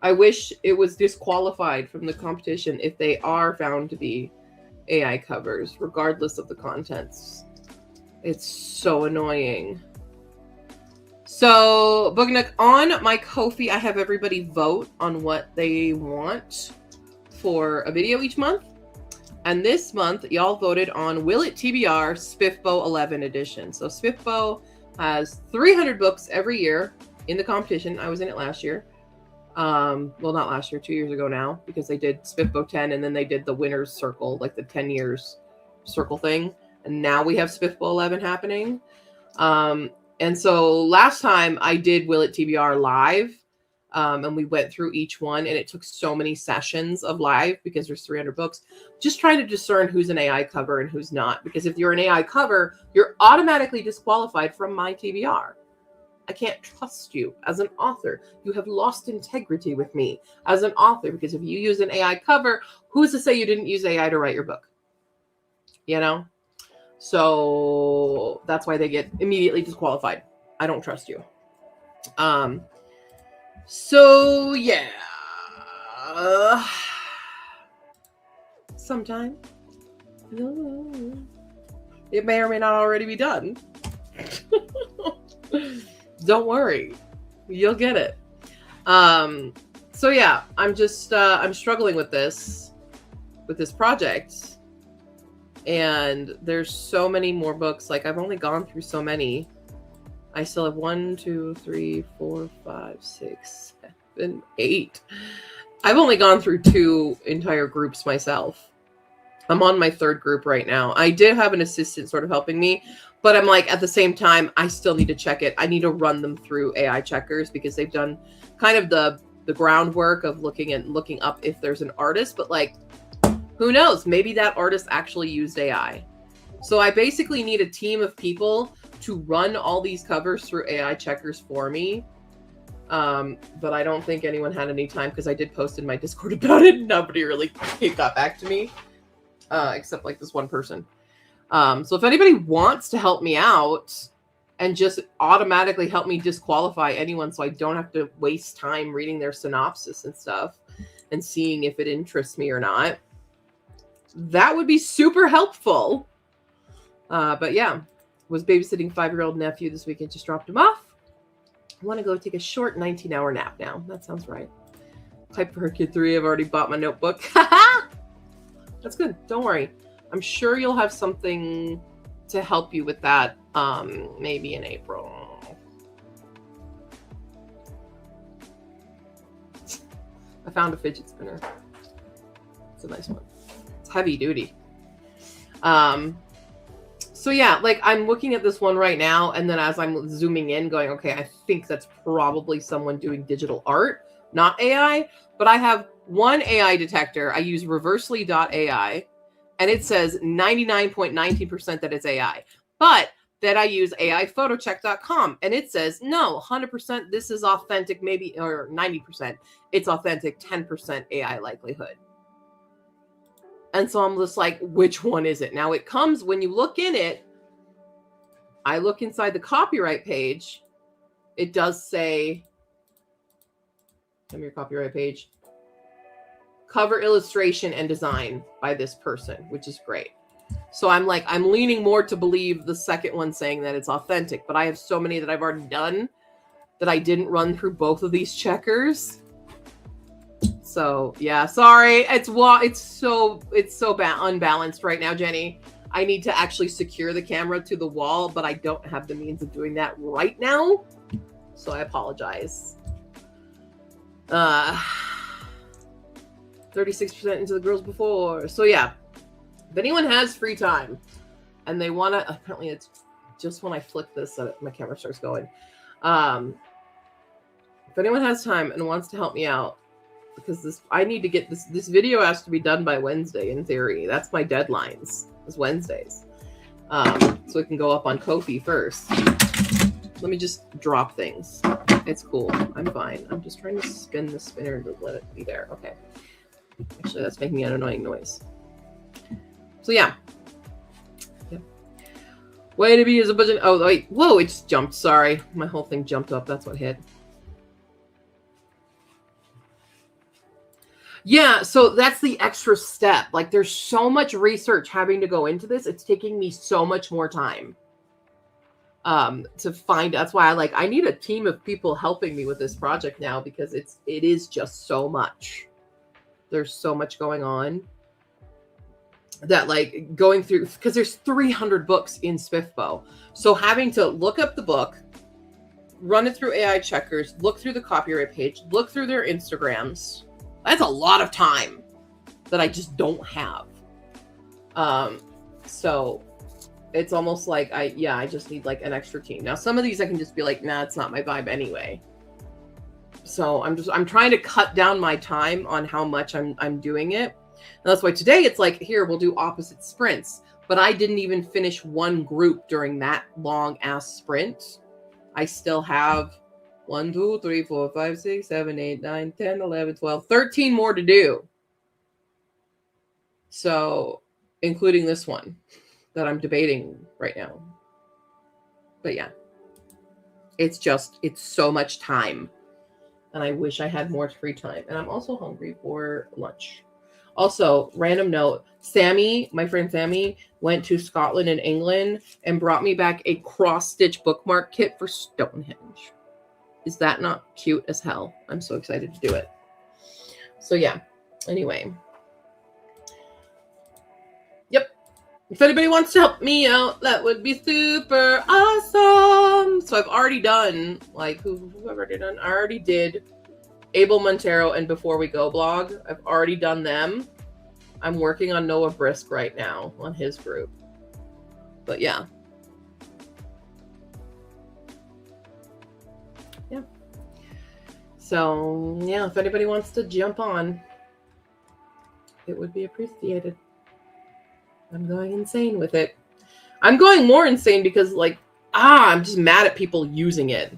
I wish it was disqualified from the competition if they are found to be AI covers, regardless of the contents. It's so annoying. So, Book Nook, on my Ko-fi, I have everybody vote on what they want for a video each month. And this month, y'all voted on Will It TBR Spiffbo 11 edition. So Spiffbo has 300 books every year in the competition. I was in it last year. Well, not last year, 2 years ago now, because they did Spiffbo 10 and then they did the winner's circle, like the 10 years circle thing. And now we have Spiffbo 11 happening. And so last time I did Will It TBR live, and we went through each one, and it took so many sessions of live because there's 300 books, just trying to discern who's an AI cover and who's not. Because if you're an AI cover, you're automatically disqualified from my TBR. I can't trust you as an author. You have lost integrity with me as an author, because if you use an AI cover, who's to say you didn't use AI to write your book? You know? So that's why they get immediately disqualified. I don't trust you. So yeah. Sometime. It may or may not already be done. Don't worry. You'll get it. So yeah, I'm just I'm struggling with this project. And there's so many more books. Like, I've only gone through so many. I still have 1, 2, 3, 4, 5, 6, 7, 8. I've only gone through 2 entire groups myself. I'm on my 3rd group right now. I did have an assistant sort of helping me, but I'm like, at the same time, I still need to check it. I need to run them through AI checkers because they've done kind of the groundwork of looking up if there's an artist, but like, who knows? Maybe that artist actually used AI. So I basically need a team of people to run all these covers through AI checkers for me. But I don't think anyone had any time because I did post in my Discord about it. Nobody really got back to me, except like this one person. So if anybody wants to help me out and just automatically help me disqualify anyone so I don't have to waste time reading their synopsis and stuff and seeing if it interests me or not, that would be super helpful. But yeah, was babysitting 5-year-old nephew this weekend. Just dropped him off. I want to go take a short 19-hour nap now. That sounds right. Type for her kid 3. I've already bought my notebook. That's good. Don't worry. I'm sure you'll have something to help you with that. Maybe in April. I found a fidget spinner. It's a nice one. Heavy duty. So yeah, like I'm looking at this one right now, and then as I'm zooming in going, okay, I think that's probably someone doing digital art, not AI, but I have one AI detector. I use reversely.ai, and it says 99.19% that it's AI. But then I use AIphotocheck.com, and it says, no, 100% this is authentic, maybe, or 90%. It's authentic, 10% AI likelihood. And so I'm just like, which one is it? Now it comes, when you look in it, I look inside the copyright page. It does say, give me your copyright page, cover illustration and design by this person, which is great. So I'm like, I'm leaning more to believe the second one saying that it's authentic, but I have so many that I've already done that I didn't run through both of these checkers. So yeah, sorry. It's so unbalanced right now, Jenny. I need to actually secure the camera to the wall, but I don't have the means of doing that right now. So I apologize. 36% into the girls before. So yeah, if anyone has free time and they want to, apparently it's just when I flick this that my camera starts going. If anyone has time and wants to help me out, because I need to get this video has to be done by Wednesday in theory. That's my deadlines, is Wednesdays. So it can go up on Ko-fi first. Let me just drop things. It's cool. I'm fine. I'm just trying to spin the spinner and let it be there. Okay. Actually, that's making an annoying noise. So yeah. Yep. Way to be is a budget. Oh wait. Whoa! It just jumped. Sorry, my whole thing jumped up. That's what hit. Yeah, so that's the extra step. Like, there's so much research having to go into this. It's taking me so much more time to find. That's why I need a team of people helping me with this project now, because it is just so much. There's so much going on that, like, going through, because there's 300 books in SPIFFBO. So having to look up the book, run it through AI checkers, look through the copyright page, look through their Instagrams. That's a lot of time that I just don't have. So it's almost like I just need like an extra team. Now, some of these I can just be like, nah, it's not my vibe anyway. So I'm trying to cut down my time on how much I'm doing it. And that's why today it's like, here, we'll do opposite sprints. But I didn't even finish one group during that long ass sprint. I still have 1, 2, 3, 4, 5, 6, 7, 8, 9, 10, 11, 12, 13 more to do. So, including this one that I'm debating right now. But yeah, it's so much time. And I wish I had more free time. And I'm also hungry for lunch. Also, random note, Sammy, my friend Sammy, went to Scotland and England and brought me back a cross-stitch bookmark kit for Stonehenge. Is that not cute as hell? I'm so excited to do it. So yeah, anyway. Yep. If anybody wants to help me out, that would be super awesome. So I've already done, like, who have I already done? I already did Abel Montero and Before We Go blog. I've already done them. I'm working on Noah Brisk right now on his group. But yeah. Yeah. So yeah, if anybody wants to jump on, it would be appreciated. I'm going insane with it. I'm going more insane because, like, I'm just mad at people using it.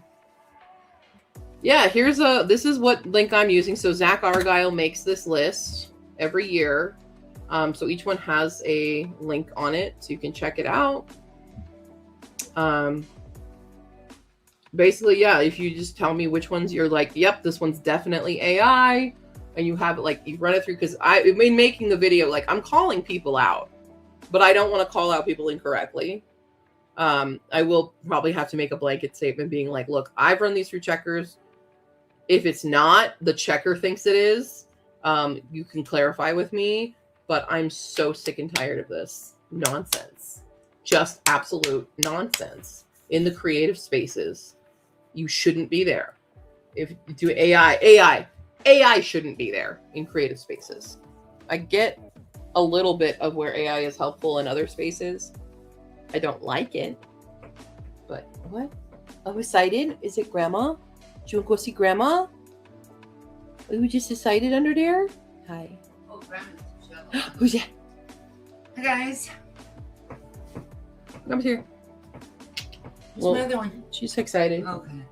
Yeah, this is what link I'm using. So Zach Argyle makes this list every year. So each one has a link on it, so you can check it out. Basically, yeah, if you just tell me which ones you're like, yep, this one's definitely AI, and you have it, like, you run it through, because in making the video, like, I'm calling people out, but I don't want to call out people incorrectly. I will probably have to make a blanket statement being like, look, I've run these through checkers. If it's not, the checker thinks it is, you can clarify with me, but I'm so sick and tired of this nonsense. Just absolute nonsense in the creative spaces. You shouldn't be there. If you do AI shouldn't be there in creative spaces. I get a little bit of where AI is helpful in other spaces. I don't like it. But what? Oh, excited? Is it Grandma? Do you want to go see Grandma? Are you just excited under there? Hi. Oh, Grandma's Who's that? Hi, guys. Come here. Where's my other one? She's excited. Okay.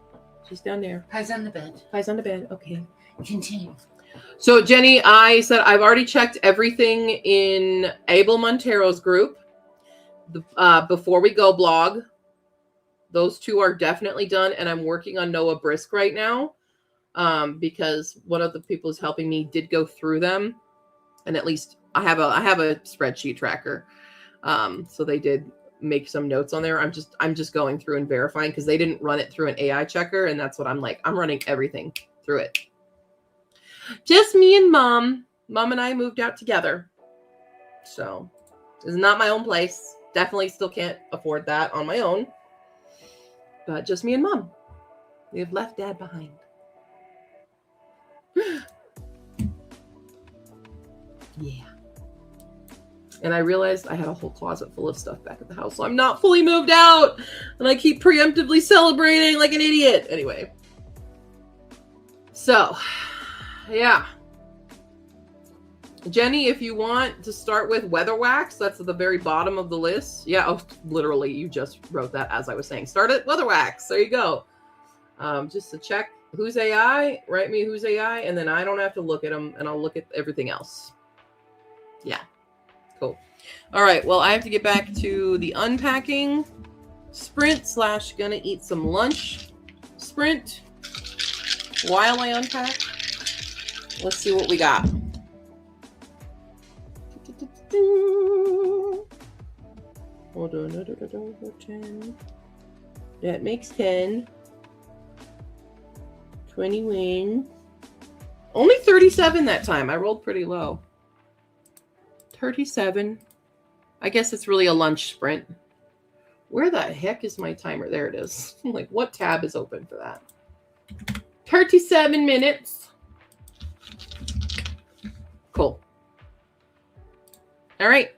She's down there. Pies on the bed. Pies on the bed. Okay. Continue. So Jenny, I said I've already checked everything in Abel Montero's group. Before we go blog, those two are definitely done, and I'm working on Noah Brisk right now, because one of the people who's helping me did go through them, and at least I have a spreadsheet tracker. So they did make some notes on there. I'm just going through and verifying because they didn't run it through an AI checker, and that's what I'm like. I'm running everything through it. Just me and mom. Mom and I moved out together, so this is not my own place. Definitely still can't afford that on my own. But just me and mom. We have left dad behind. Yeah. And I realized I had a whole closet full of stuff back at the house, so I'm not fully moved out. And I keep preemptively celebrating like an idiot. Anyway. So, yeah. Jenny, if you want to start with weather wax, that's at the very bottom of the list. Yeah, oh, literally, you just wrote that as I was saying. Start at weather wax. There you go. Just to check who's AI, write me who's AI, and then I don't have to look at them, and I'll look at everything else. Yeah, cool. All right, well, I have to get back to the unpacking sprint / gonna eat some lunch sprint while I unpack. Let's see what we got. Hold on, 10. That makes 10. 20 wins. Only 37 that time. I rolled pretty low. 37. I guess it's really a lunch sprint. Where the heck is my timer? There it is. Like, what tab is open for that? 37 minutes. Cool. All right.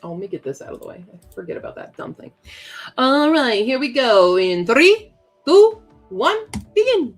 Oh, let me get this out of the way. I forget about that dumb thing. All right, here we go. In 3, 2, 1, begin.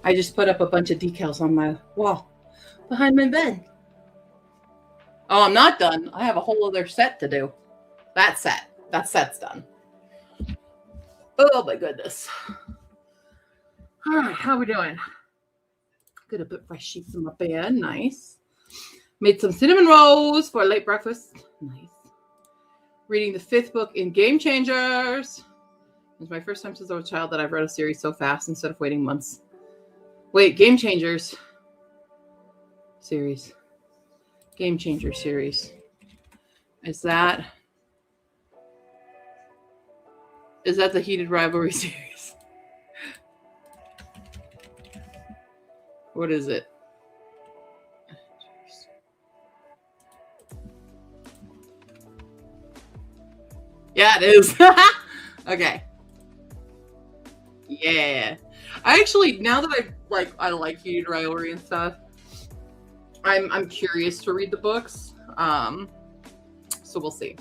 I just put up a bunch of decals on my wall behind my bed. Oh, I'm not done. I have a whole other set to do. That set's done. Oh my goodness. All right, how we doing? Gonna put fresh sheets in my bed. Nice. Made some cinnamon rolls for a late breakfast. Nice. Reading the 5th book in Game Changers. It's my first time since I was a child that I've read a series so fast instead of waiting months. Wait, Game Changers series. Game Changer series. Is that the Heated Rivalry series? What is it? Yeah, it is. Okay. Yeah. I actually, now that I like Heated Rivalry and stuff, I'm curious to read the books. So we'll see.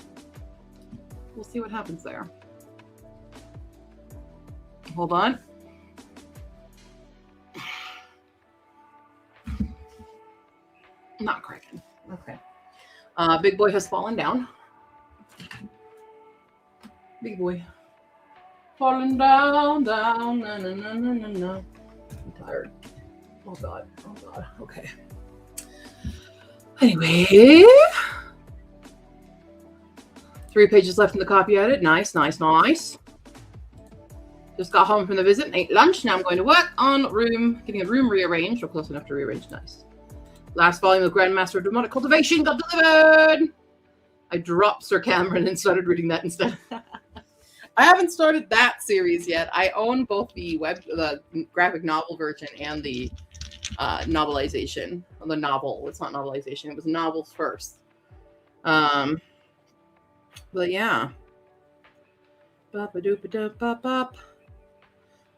We'll see what happens there. Hold on. Not cracking. Okay. Big boy has fallen down. Big boy. Falling down. No. I'm tired. Oh God. Okay. Anyway. 3 pages left in the copy edit. Nice. Just got home from the visit and ate lunch. Now I'm going to work on getting a room rearranged or close enough to rearrange. Nice. Last volume of Grandmaster of Demonic Cultivation got delivered. I dropped Sir Cameron and started reading that instead. I haven't started that series yet. I own both the graphic novel version and the novelization. The novel. It's not novelization. It was novels first. But yeah. Ba-ba-doop-a-doop-bop-bop.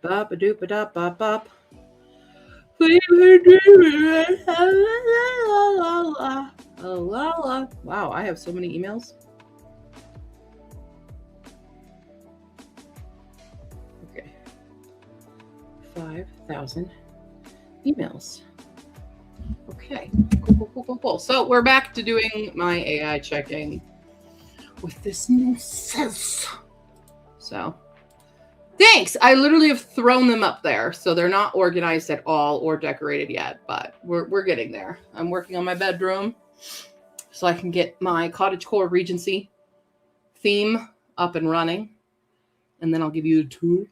Ba-ba-doop-a-doop-bop-bop. Wow, I have so many emails. Okay. 5,000 emails. Okay. Cool. So we're back to doing my AI checking with this new sis. So thanks. I literally have thrown them up there, so they're not organized at all or decorated yet, but we're getting there. I'm working on my bedroom so I can get my cottagecore Regency theme up and running, and then I'll give you a tour.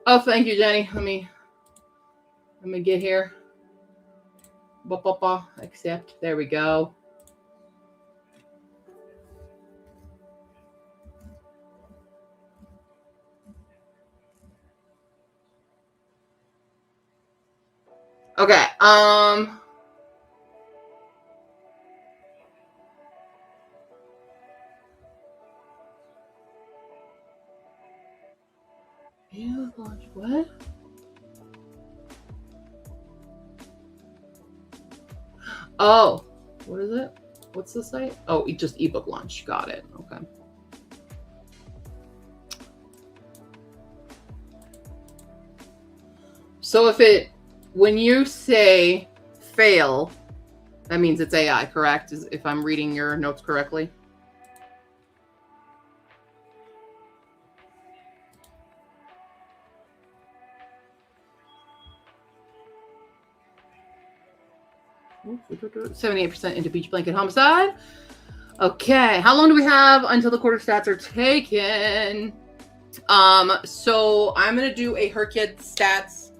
Oh, thank you, Jenny. Let me get here. Accept. There we go. Okay. What? Oh, what is it? What's the site? Oh, just ebook launch. Got it. Okay. So when you say fail, that means it's AI, correct? If I'm reading your notes correctly. Ooh, 78% into Beach Blanket Homicide. Okay, how long do we have until the quarter stats are taken? So I'm gonna do a Her Kid stats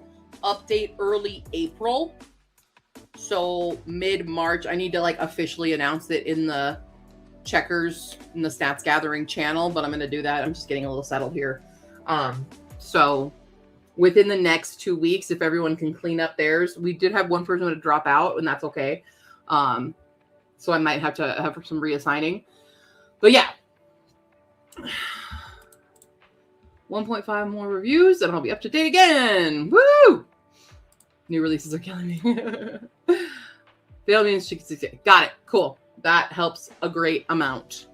update early April. So mid-March, I need to officially announce it in the checkers in the stats gathering channel, but I'm gonna do that. I'm just getting a little settled here. So within the next 2 weeks, if everyone can clean up theirs. We did have one person to drop out, and that's okay. So I might have to have some reassigning. But yeah. 1.5 more reviews, and I'll be up to date again. Woo! New releases are killing me. Fail means she can succeed. Got it. Cool. That helps a great amount.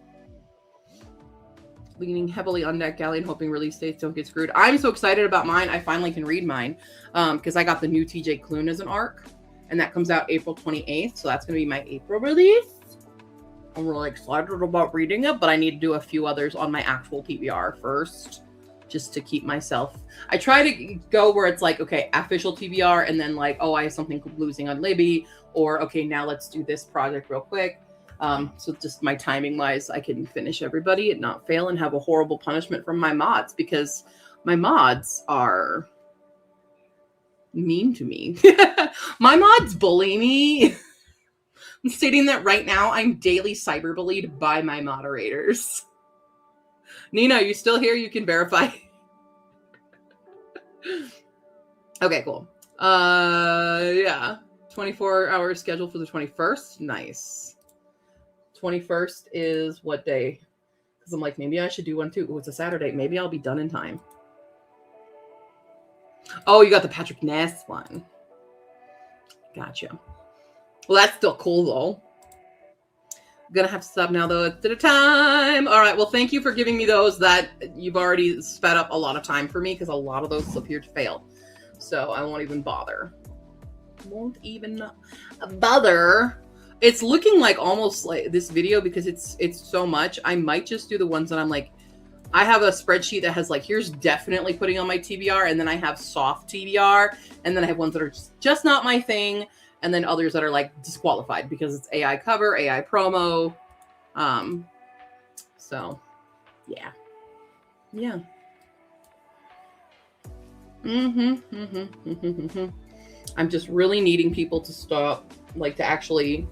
leaning heavily on NetGalley and hoping release dates don't get screwed. I'm so excited about mine. I finally can read mine because I got the new TJ Klune as an ARC, and that comes out April 28th. So that's going to be my April release. I'm really excited about reading it, but I need to do a few others on my actual TBR first, just to keep myself. I try to go where it's like, okay, official TBR, and then like, oh, I have something losing on Libby, or okay, now let's do this project real quick. So just my timing wise, I can finish everybody and not fail and have a horrible punishment from my mods, because my mods are mean to me. My mods bully me. I'm stating that right now. I'm daily cyberbullied by my moderators. Nina, you still here? You can verify. Okay, cool. Yeah. 24-hour schedule for the 21st. Nice. 21st is what day? Because I'm like, maybe I should do one too. Oh, it's a Saturday. Maybe I'll be done in time. Oh, you got the Patrick Ness one. Gotcha. Well, that's still cool though. I'm gonna have to stop now though. It's at a time. All right. Well, thank you for giving me those. That you've already sped up a lot of time for me, because a lot of those appear to fail. So I won't even bother. Won't even bother. It's looking like almost like this video, because it's so much. I might just do the ones that I'm like, I have a spreadsheet that has like, here's definitely putting on my TBR, and then I have soft TBR, and then I have ones that are just not my thing, and then others that are like disqualified because it's AI cover, AI promo. So yeah. Yeah. I'm just really needing people to stop, like, to actually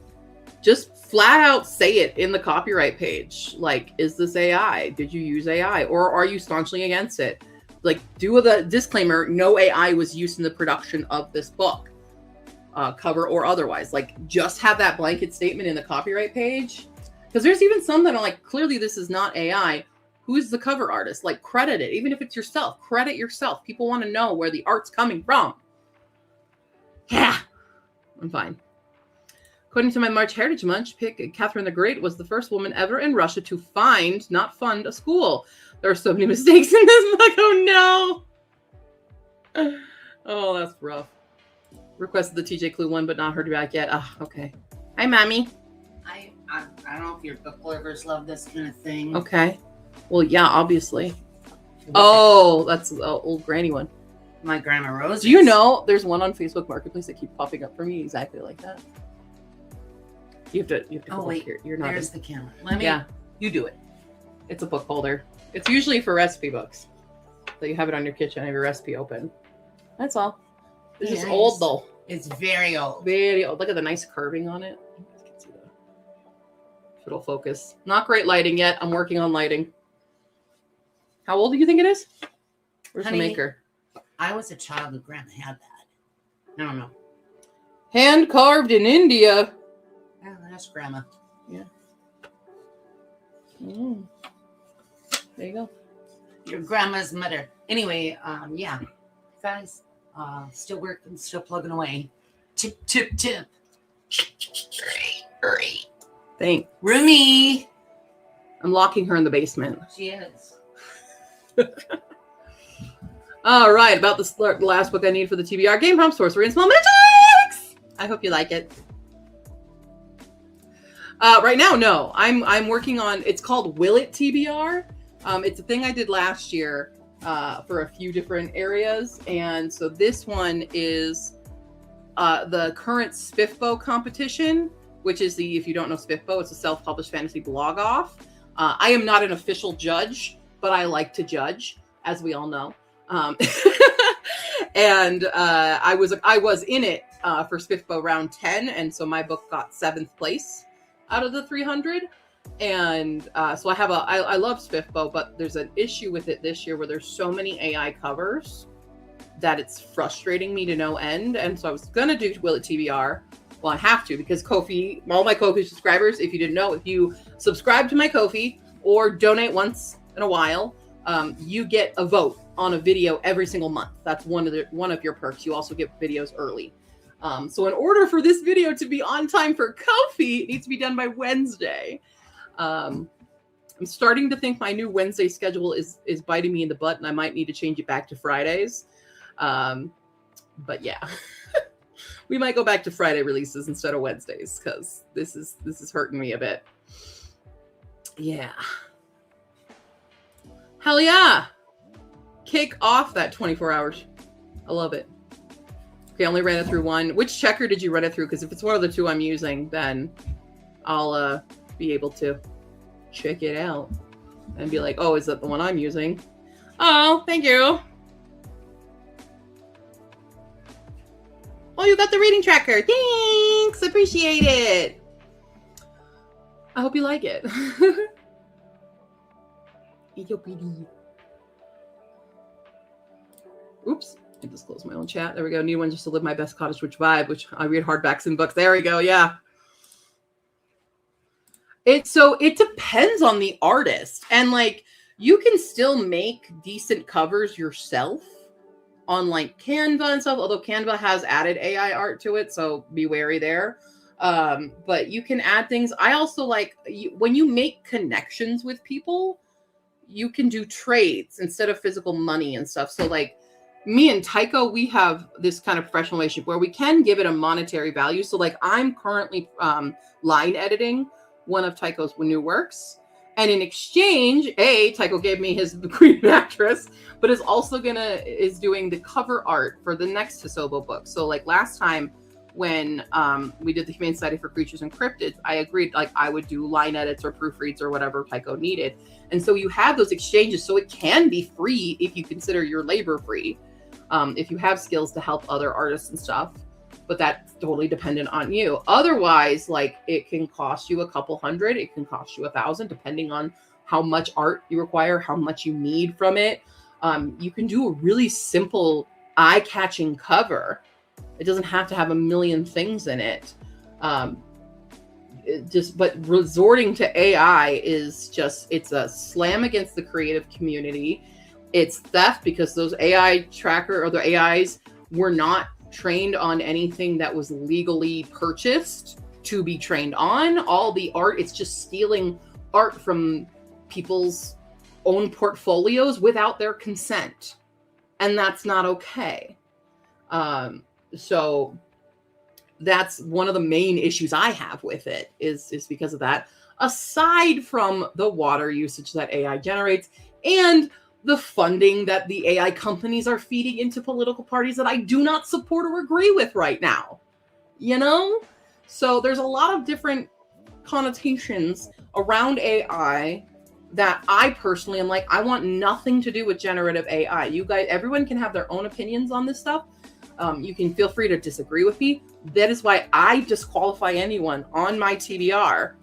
just flat out say it in the copyright page. Like, is this AI? Did you use AI? Or are you staunchly against it? Like, do the disclaimer, no AI was used in the production of this book, cover or otherwise. Like, just have that blanket statement in the copyright page. Because there's even some that are like, clearly this is not AI. Who's the cover artist? Like, credit it. Even if it's yourself, credit yourself. People want to know where the art's coming from. Yeah, I'm fine. According to my March Heritage Month pick, Catherine the Great was the first woman ever in Russia to find, not fund, a school. There are so many mistakes in this book. Oh no. Oh, that's rough. Requested the TJ Klune one, but not heard back yet. Ah, okay. Hi, Mommy. I don't know if your book lovers love this kind of thing. Okay. Well, yeah, obviously. Oh, that's the old granny one. My Grandma Rose. Do you know there's one on Facebook Marketplace that keeps popping up for me exactly like that? You have to Oh wait, you're not. There's the camera. Let me. Yeah, you do it. It's a book holder. It's usually for recipe books. So you have it on your kitchen, have your recipe open. That's all. It's just old though. It's very old. Very old. Look at the nice carving on it. You can see that. If it'll focus. Not great lighting yet. I'm working on lighting. How old do you think it is? Where's the maker? I was a child when Grandma had that. I don't know. Hand carved in India. Oh, that's Grandma. Yeah. Mm. There you go. Your grandma's mother. Anyway, yeah. Guys, still working, still plugging away. Tip, tip, tip. Hurry. Thanks. Rumi. I'm locking her in the basement. She is. All right, about the last book I need for the TBR game prompt, Sorcery and Small Magics. I hope you like it. Right now, no. I'm working on. It's called Will It TBR. It's a thing I did last year for a few different areas, and so this one is the current Spiffbo competition, which is the, if you don't know Spiffbo, it's a self-published fantasy blog off. I am not an official judge, but I like to judge, as we all know. And I was in it for Spiffbo round 10, and so my book got 7th place out of the 300. And so I love Spiffbo, but there's an issue with it this year where there's so many AI covers that it's frustrating me to no end. And so I was gonna do Will It TBR. Well, I have to, because Ko-fi, all my Ko-fi subscribers, if you didn't know, if you subscribe to my Ko-fi or donate once in a while, you get a vote on a video every single month. That's one of your perks. You also get videos early. So in order for this video to be on time for Ko-fi, it needs to be done by Wednesday. I'm starting to think my new Wednesday schedule is biting me in the butt, and I might need to change it back to Fridays. But yeah, we might go back to Friday releases instead of Wednesdays, because this is hurting me a bit. Yeah. Hell yeah. Kick off that 24 hours. I love it. Okay, I only ran it through one. Which checker did you run it through? Because if it's one of the two I'm using, then I'll be able to check it out and be like, oh, is that the one I'm using? Oh, thank you. Oh, you got the reading tracker. Thanks. Appreciate it. I hope you like it. Oops. I just closed my own chat. There we go. New one just to live my best cottage witch vibe, which I read hardbacks and books. There we go. Yeah. It depends on the artist. And like, you can still make decent covers yourself on like Canva and stuff, although Canva has added AI art to it, so be wary there. But you can add things. I also like when you make connections with people, you can do trades instead of physical money and stuff. So like me and Tycho, we have this kind of professional relationship where we can give it a monetary value. So like I'm currently line editing one of Tycho's new works. And in exchange, Tycho gave me his Queen Mattress, but is also is doing the cover art for the next Hisobo book. So like last time when we did the Humane Society for Creatures and Cryptids, I agreed like I would do line edits or proofreads or whatever Tycho needed. And so you have those exchanges. So it can be free if you consider your labor free, if you have skills to help other artists and stuff. But that's totally dependent on you. Otherwise, like it can cost you a couple hundred, it can cost you $1,000, depending on how much art you require, how much you need from it. You can do a really simple, eye-catching cover. It doesn't have to have a million things in it. But resorting to AI is just, it's a slam against the creative community. It's theft because those AI tracker or the AIs were not trained on anything that was legally purchased to be trained on. All the art, it's just stealing art from people's own portfolios without their consent. And that's not okay. So that's one of the main issues I have with it is because of that. Aside from the water usage that AI generates and the funding that the AI companies are feeding into political parties that I do not support or agree with right now, you know? So there's a lot of different connotations around AI that I personally am like, I want nothing to do with generative AI. You guys, everyone can have their own opinions on this stuff. You can feel free to disagree with me. That is why I disqualify anyone on my TBR,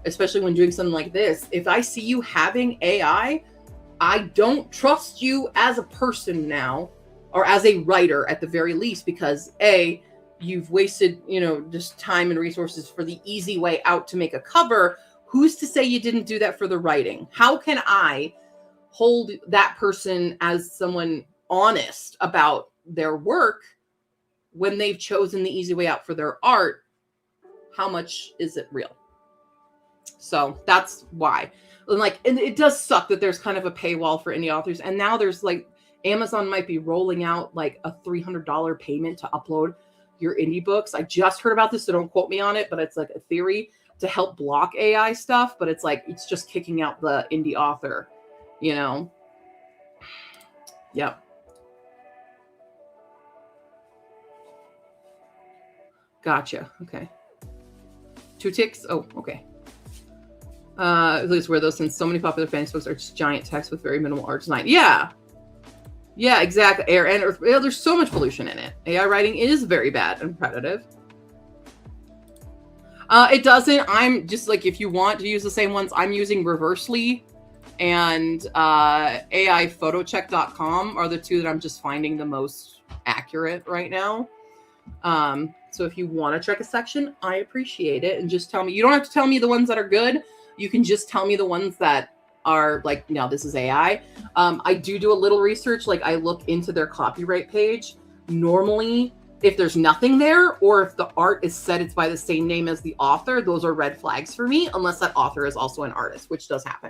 especially when doing something like this. If I see you having AI, I don't trust you as a person now, or as a writer at the very least, because you've wasted, just time and resources for the easy way out to make a cover. Who's to say you didn't do that for the writing? How can I hold that person as someone honest about their work when they've chosen the easy way out for their art? How much is it real? So that's why. And it does suck that there's kind of a paywall for indie authors. And now there's like, Amazon might be rolling out like a $300 payment to upload your indie books. I just heard about this, so don't quote me on it, but it's like a theory to help block AI stuff. But it's like, it's just kicking out the indie author, Yep. Gotcha. Okay. 2 ticks. Oh, okay. At least where those, since so many popular fantasy books are just giant text with very minimal art design. Yeah, exactly. Air and earth. There's so much pollution in it. AI writing is very bad and repetitive. It doesn't. I'm just like, if you want to use the same ones, I'm using Reversely and AIphotocheck.com are the two that I'm just finding the most accurate right now. So if you want to check a section, I appreciate it. And just tell me, you don't have to tell me the ones that are good. You can just tell me the ones that are like, no, this is AI. I do a little research. Like I look into their copyright page. Normally If there's nothing there, or if the art is said it's by the same name as the author, those are red flags for me, unless that author is also an artist, which does happen.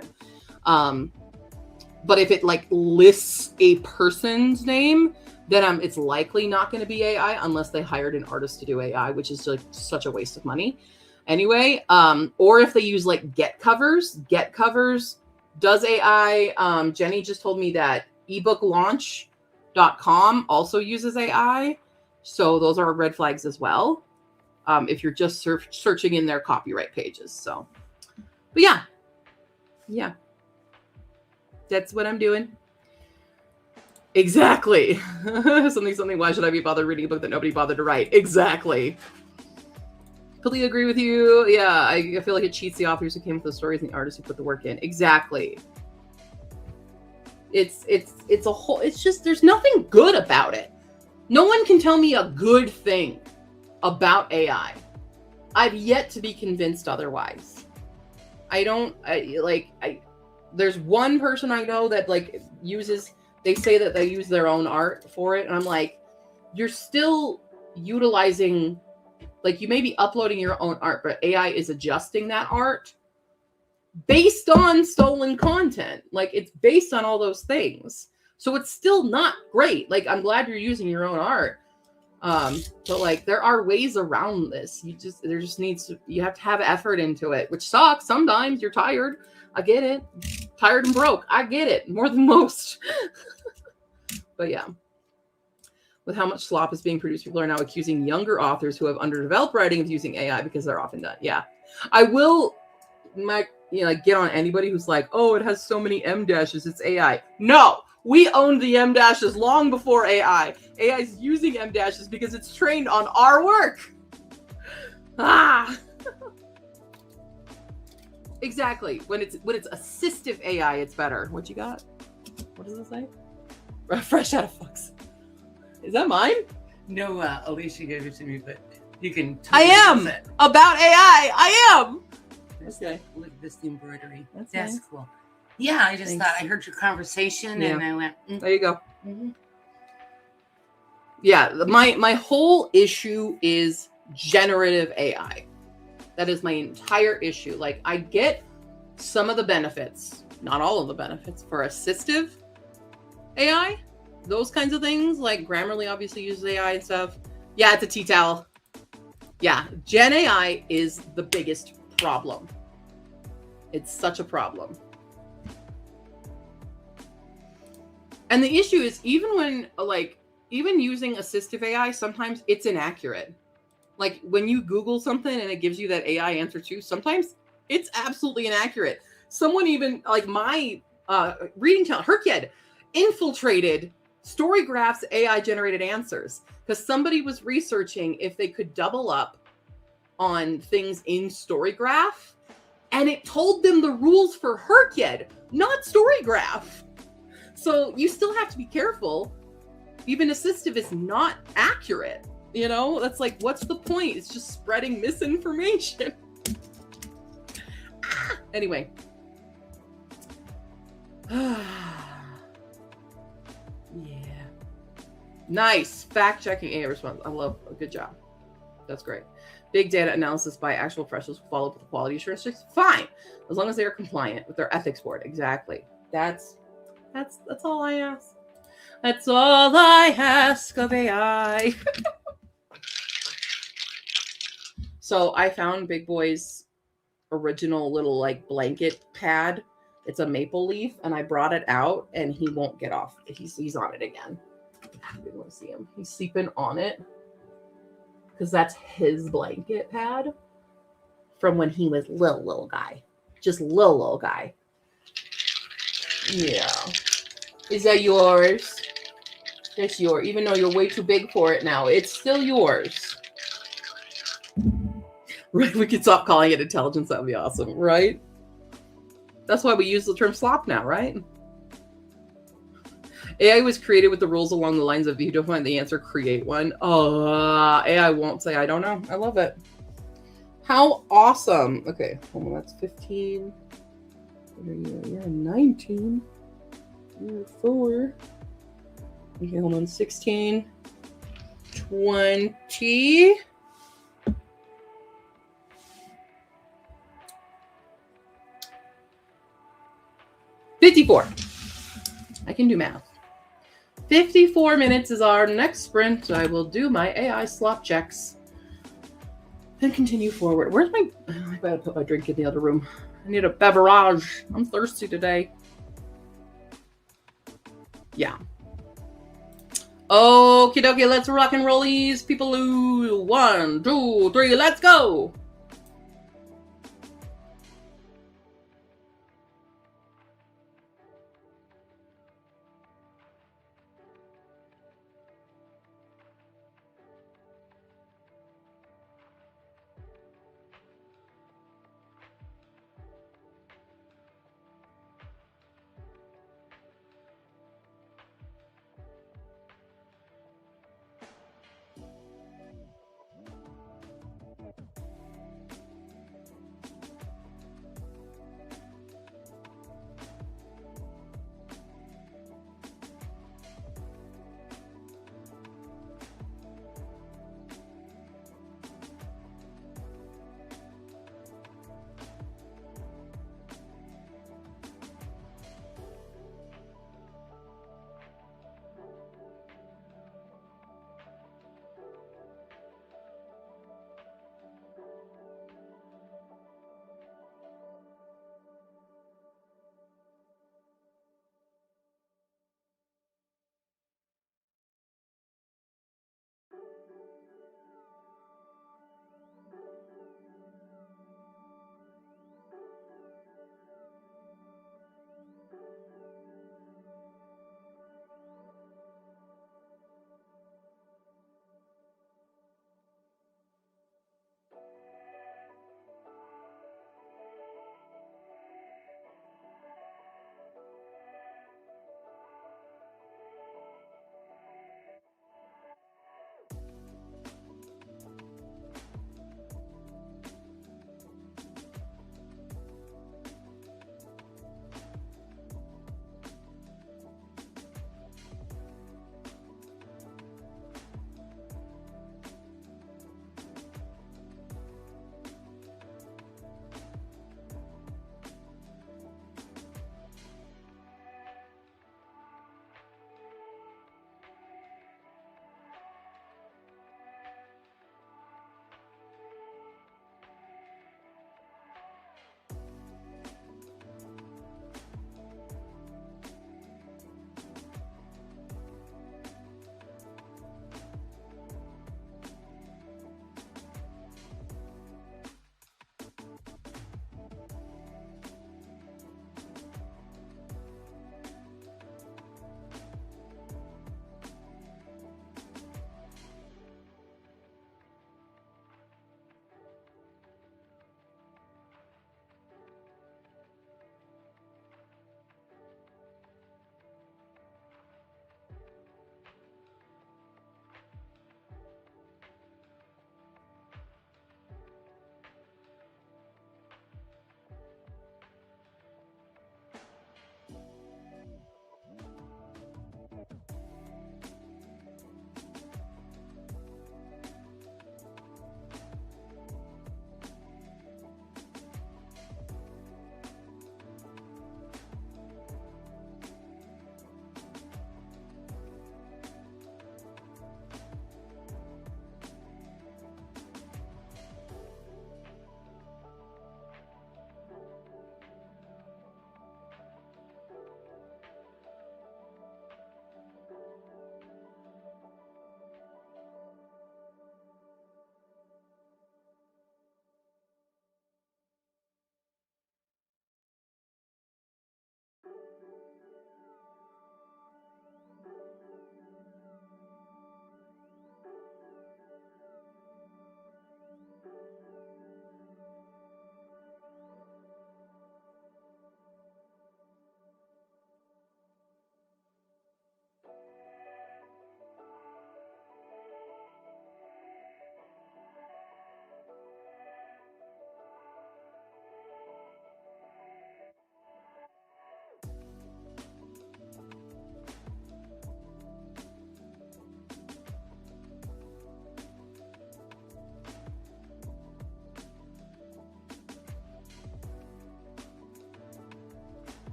But if it like lists a person's name, then it's likely not going to be AI unless they hired an artist to do AI, which is like such a waste of money. Anyway, or if they use like get covers does AI. Jenny just told me that ebook.launch.com also uses AI. So those are red flags as well. If you're just searching in their copyright pages. So, but yeah, that's what I'm doing. Exactly. something. Why should I be bothered reading a book that nobody bothered to write? Exactly. Completely agree with you. Yeah, I feel like it cheats the authors who came with the stories and the artists who put the work in. Exactly. It's a whole. It's just there's nothing good about it. No one can tell me a good thing about AI. I've yet to be convinced otherwise. There's one person I know that like uses. They say that they use their own art for it, and I'm like, you're still utilizing. Like you may be uploading your own art, but AI is adjusting that art based on stolen content. Like it's based on all those things. So it's still not great. Like I'm glad you're using your own art. But like there are ways around this. You have to have effort into it, which sucks. Sometimes you're tired. I get it. Tired and broke. I get it. More than most. But yeah. With how much slop is being produced, people are now accusing younger authors who have underdeveloped writing of using AI because they're often done. Yeah. I will get on anybody who's like, oh, it has so many M dashes, it's AI. No, we owned the M dashes long before AI. AI is using M dashes because it's trained on our work. Exactly. When it's assistive AI, it's better. What you got? What does it say? Fresh out of flux. Is that mine? No, Alicia gave it to me, but you can. I am about AI. I am. Okay. Look at this embroidery. That's nice. Cool. Yeah, I just thought I heard your conversation and I went. There you go. Mm-hmm. Yeah, my whole issue is generative AI. That is my entire issue. Like I get some of the benefits, not all of the benefits for assistive AI. Those kinds of things, like Grammarly obviously uses AI and stuff. Yeah, it's a tea towel. Yeah, Gen AI is the biggest problem. It's such a problem. And the issue is even using assistive AI, sometimes it's inaccurate. Like when you Google something and it gives you that AI answer too, sometimes it's absolutely inaccurate. Someone even like my reading talent, her kid, infiltrated Storygraph's AI generated answers because somebody was researching if they could double up on things in Storygraph, and it told them the rules for her kid, not Storygraph. So you still have to be careful. Even assistive is not accurate. You know, that's like, what's the point? It's just spreading misinformation. Anyway. Yeah. Nice. Fact-checking AI response. I love a good job. That's great. Big data analysis by actual professionals who follow up with the quality assurance checks. Fine. As long as they are compliant with their ethics board. Exactly. That's all I ask. That's all I ask of AI. So I found Big Boy's original little like blanket pad. It's a maple leaf, and I brought it out, and he won't get off. He's on it again. We want to see him. He's sleeping on it because that's his blanket pad from when he was little guy, just little guy. Yeah, is that yours? It's yours, even though you're way too big for it now. It's still yours. Right? We could stop calling it intelligence. That would be awesome, right? That's why we use the term slop now, right? AI was created with the rules along the lines of if you don't find the answer, create one. AI won't say, I don't know. I love it. How awesome. Okay, hold on, that's 15. You're 19. You're 4. Okay, hold on, 16. 20. 54. I can do math. 54 minutes is our next sprint. I will do my AI slop checks. Then continue forward. Where's my... I gotta put my drink in the other room. I need a beverage. I'm thirsty today. Yeah. Okie dokie, let's rock and roll these people. 1, 2, 3, let's go.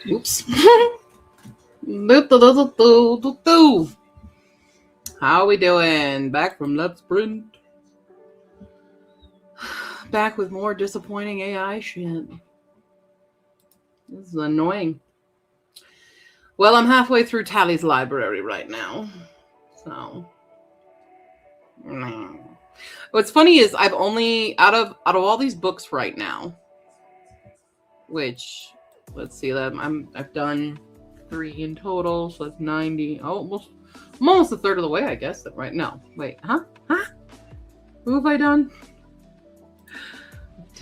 Oops. How we doing? Back from Let's Sprint. Back with more disappointing AI shit. This is annoying. Well, I'm halfway through Tally's library right now. So what's funny is I've only out of all these books right now, which let's see that I've done 3 in total, so that's 90. Oh, I'm almost a third of the way, I guess. Right now. Wait, huh? Who have I done?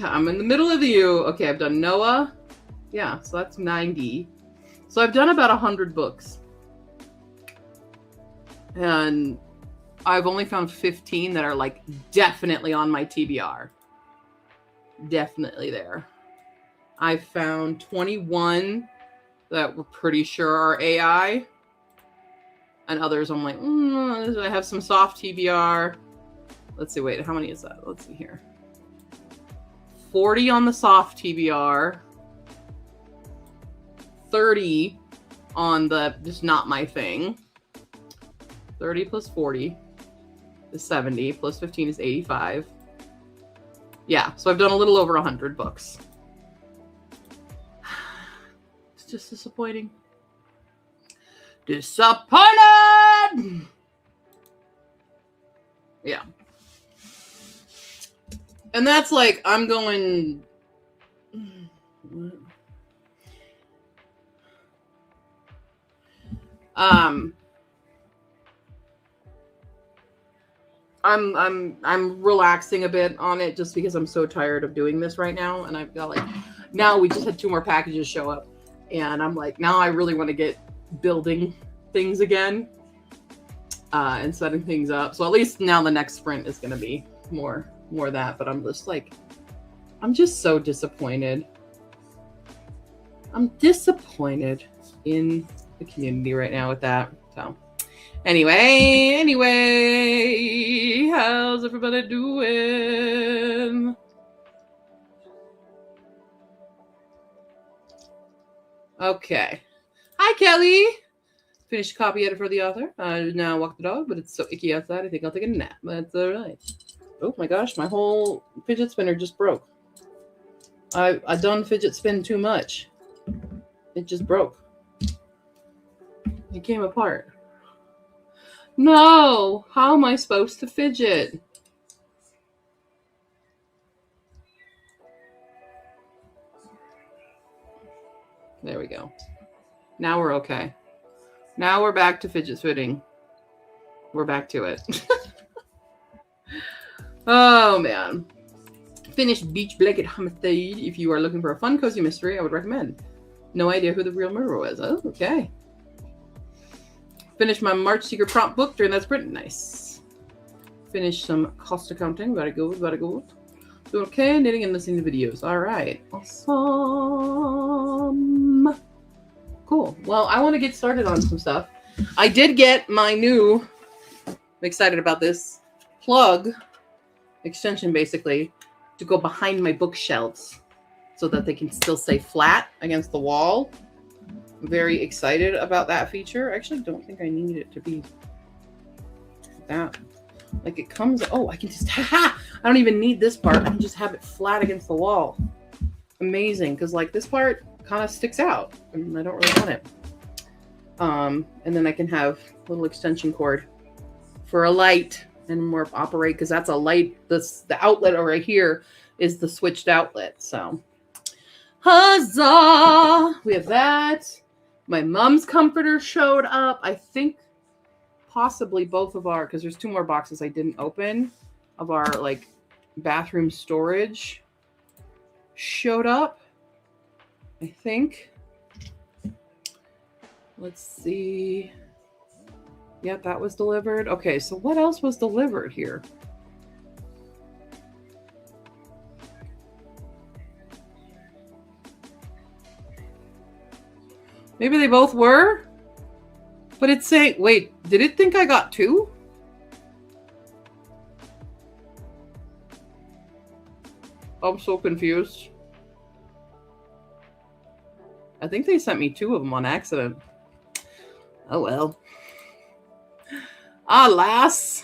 I'm in the middle of you. Okay, I've done Noah. Yeah, so that's 90. So I've done about 100 books. And I've only found 15 that are like definitely on my TBR. Definitely there. I found 21 that we're pretty sure are AI. And others I'm like, I have some soft TBR. Let's see, wait, how many is that? Let's see here. 40 on the soft TBR. 30 on the just not my thing. 30 plus 40 is 70, plus 15 is 85. Yeah, so I've done a little over 100 books. It's just disappointing. Disappointed! Yeah. And that's like, I'm going... I'm relaxing a bit on it just because I'm so tired of doing this right now. And I've got like, now we just had 2 more packages show up. And I'm like, now I really want to get building things again and setting things up. So at least now the next sprint is going to be more of that. But I'm just like, I'm just so disappointed. I'm disappointed in the community right now with that. So anyway, how's everybody doing? Okay. Hi, Kelly. Finished copy edit for the author. I now walk the dog, but it's so icky outside. I think I'll take a nap. That's all right. Oh my gosh, my whole fidget spinner just broke. I done fidget spin too much. It just broke. It came apart. No! How am I supposed to fidget? There we go. Now we're okay. Now we're back to fidget spinning. We're back to it. Oh, man. Finished Beach Blanket Homicide. If you are looking for a fun, cozy mystery, I would recommend. No idea who the real murderer was. Oh, okay. Finished my March Secret prompt book during that sprint. Nice. Finished some cost accounting. Very good. Very good. Doing okay. Knitting and listening to videos. All right. Awesome. Cool. Well, I want to get started on some stuff. I did get my new, I'm excited about this, plug extension, basically, to go behind my bookshelves so that they can still stay flat against the wall. I'm very excited about that feature. I actually don't think I need it to be that. Like it comes, oh, I can just, I don't even need this part. I can just have it flat against the wall. Amazing, because like this part kind of sticks out and I don't really want it. And then I can have a little extension cord for a light and more operate, because that's a light. The outlet right here is the switched outlet. So huzzah! We have that. My mom's comforter showed up. I think possibly both of our, because there's 2 more boxes I didn't open of our like bathroom storage showed up. I think. Let's see. Yep, that was delivered. Okay, so what else was delivered here? Maybe they both were? But it's saying, wait, did it think I got 2? I'm so confused. I think they sent me 2 of them on accident. Oh well. Alas.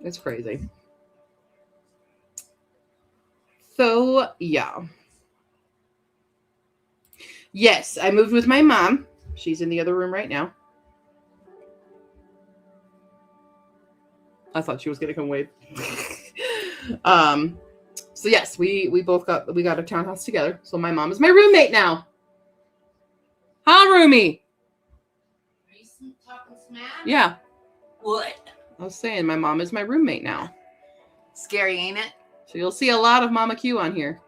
It's crazy. So, yeah. Yes, I moved with my mom. She's in the other room right now. I thought she was gonna come wave. So yes, we got a townhouse together. So my mom is my roommate now. Huh, roomie? Are you talking smack? Yeah. What? I was saying my mom is my roommate now. Scary, ain't it? So you'll see a lot of Mama Q on here.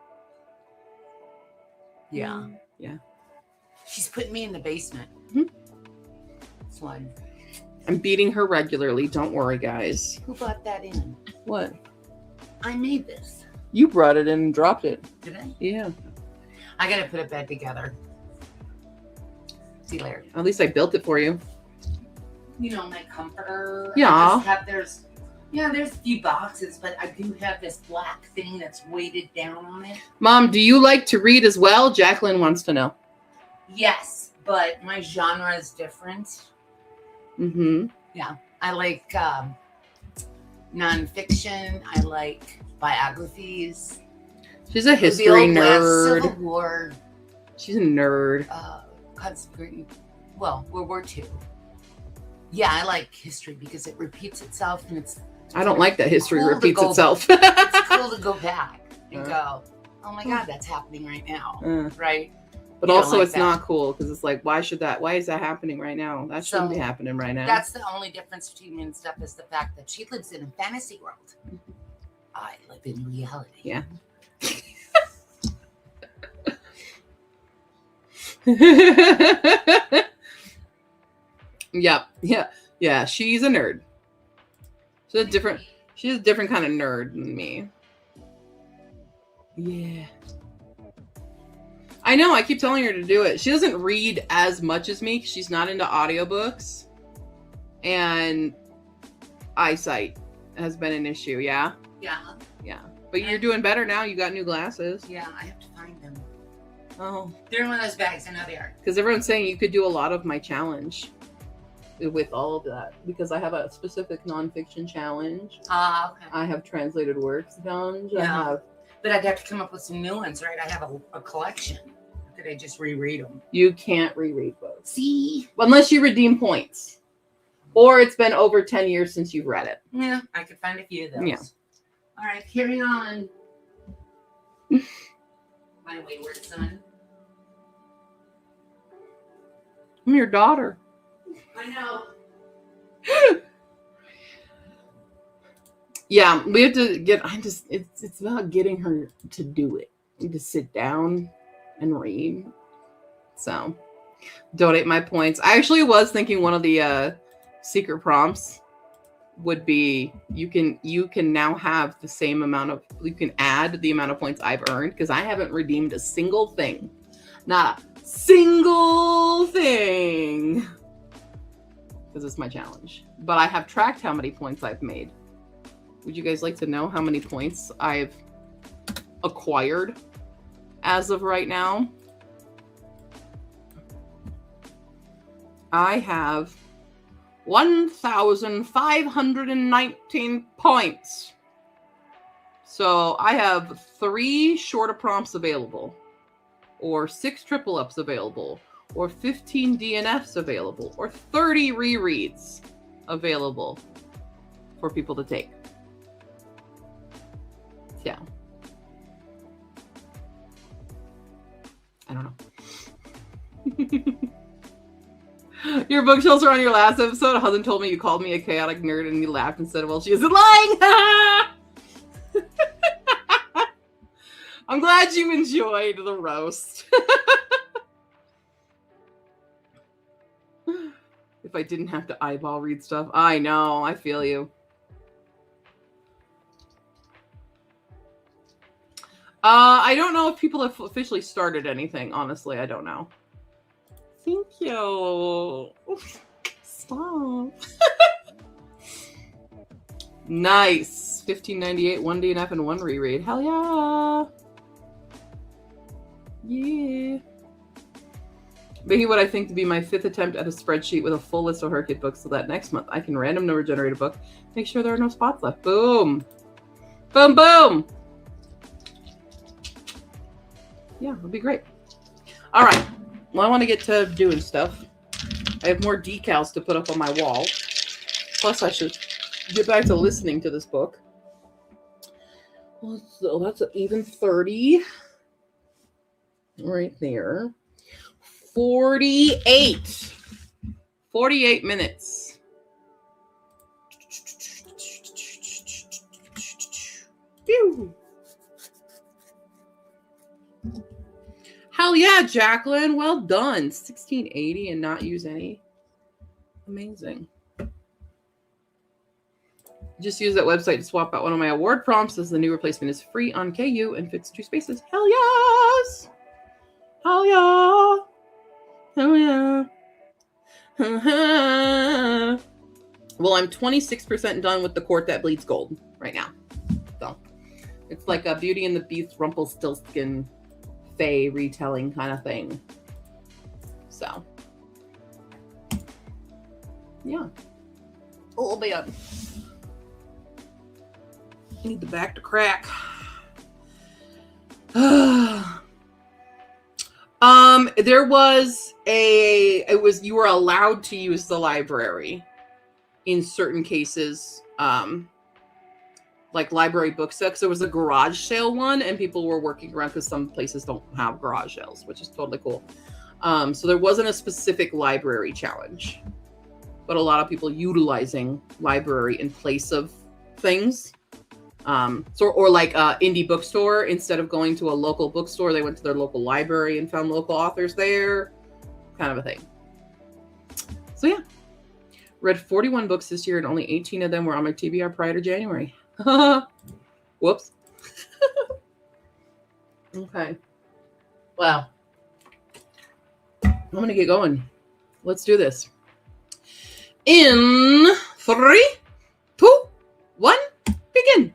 Yeah. Yeah. She's putting me in the basement. Mm-hmm. That's fun. I'm beating her regularly. Don't worry, guys. Who brought that in? What? I made this. You brought it in and dropped it. Did I? Yeah. I gotta put a bed together. See you later. At least I built it for you. You know, my comforter. Yeah. There's a few boxes, but I do have this black thing that's weighted down on it. Mom, do you like to read as well? Jacqueline wants to know. Yes, but my genre is different. Mm-hmm. Yeah. I like nonfiction. I like biographies. She's a history the old nerd. Civil War. She's a nerd. World War II. Yeah, I like history because it repeats itself, and it's. I don't like that history cool repeats itself. It's cool to go back and go, oh my God, that's happening right now, right? But You don't also like it's that. not cool because it's like, why is that happening right now? That shouldn't be happening right now. That's the only difference between me and Steph is the fact that she lives in a fantasy world. I live in reality. Yeah. Yeah. She's a nerd. She's a different kind of nerd than me. Yeah. I know, I keep telling her to do it. She doesn't read as much as me. She's not into audiobooks. And eyesight has been an issue, yeah? Yeah. Yeah. But you're doing better now. You got new glasses. Yeah, I have to find them. Oh. They're in one of those bags. I know they are. Because everyone's saying you could do a lot of my challenge with all of that. Because I have a specific nonfiction challenge. Okay. I have translated works challenge. Yeah. But I'd have to come up with some new ones, right? I have a collection. Could I just reread them? You can't reread books. See? Unless you redeem points. Or it's been over 10 years since you've read it. Yeah, I could find a few of those. Yeah. All right, carry on. My wayward son. I'm your daughter. I know. Yeah, we have to get, it's about getting her to do it. To sit down and read. So, donate my points. I actually was thinking one of the secret prompts would be you can now have the same amount of, you can add the amount of points I've earned because I haven't redeemed a single thing. Not a single thing. Because it's my challenge. But I have tracked how many points I've made. Would you guys like to know how many points I've acquired as of right now? I have 1,519 points. So I have 3 shorter prompts available, or 6 triple ups available, or 15 DNFs available, or 30 rereads available for people to take. Yeah. I don't know. Your bookshelves are on your last episode. A husband told me you called me a chaotic nerd and you laughed and said, well, she isn't lying. I'm glad you enjoyed the roast. If I didn't have to eyeball read stuff. I know. I feel you. I don't know if people have officially started anything. Honestly, I don't know. Thank you. Stop. Nice. 1598, 1 DNF, and 1 reread. Hell yeah. Yeah. Making what I think to be my 5th attempt at a spreadsheet with a full list of her kid books so that next month I can random number generate a book, make sure there are no spots left. Boom. Boom, boom. Yeah, it'll be great. All right. Well, I want to get to doing stuff. I have more decals to put up on my wall. Plus, I should get back to listening to this book. Well, so that's even 30. Right there. 48. 48 minutes. Pew. Hell yeah, Jacqueline. Well done. 1680 and not use any. Amazing. Just use that website to swap out one of my award prompts as the new replacement is free on KU and fits 2 spaces. Hell yes! Hell yeah! Hell yeah! Well, I'm 26% done with The Court That Bleeds Gold right now. So it's like a Beauty and the Beast Rumpelstiltskin Fae retelling kind of thing. So yeah. A little bit. I need the back to crack. There was you were allowed to use the library in certain cases, like library book sales. There was a garage sale one and people were working around because some places don't have garage sales, which is totally cool. So there wasn't a specific library challenge, but a lot of people utilizing library in place of things. Or like indie bookstore, instead of going to a local bookstore, they went to their local library and found local authors there, kind of a thing. So yeah, read 41 books this year and only 18 of them were on my TBR prior to January. Whoops. Okay. Well, I'm gonna get going. Let's do this. In 3, 2, 1, begin.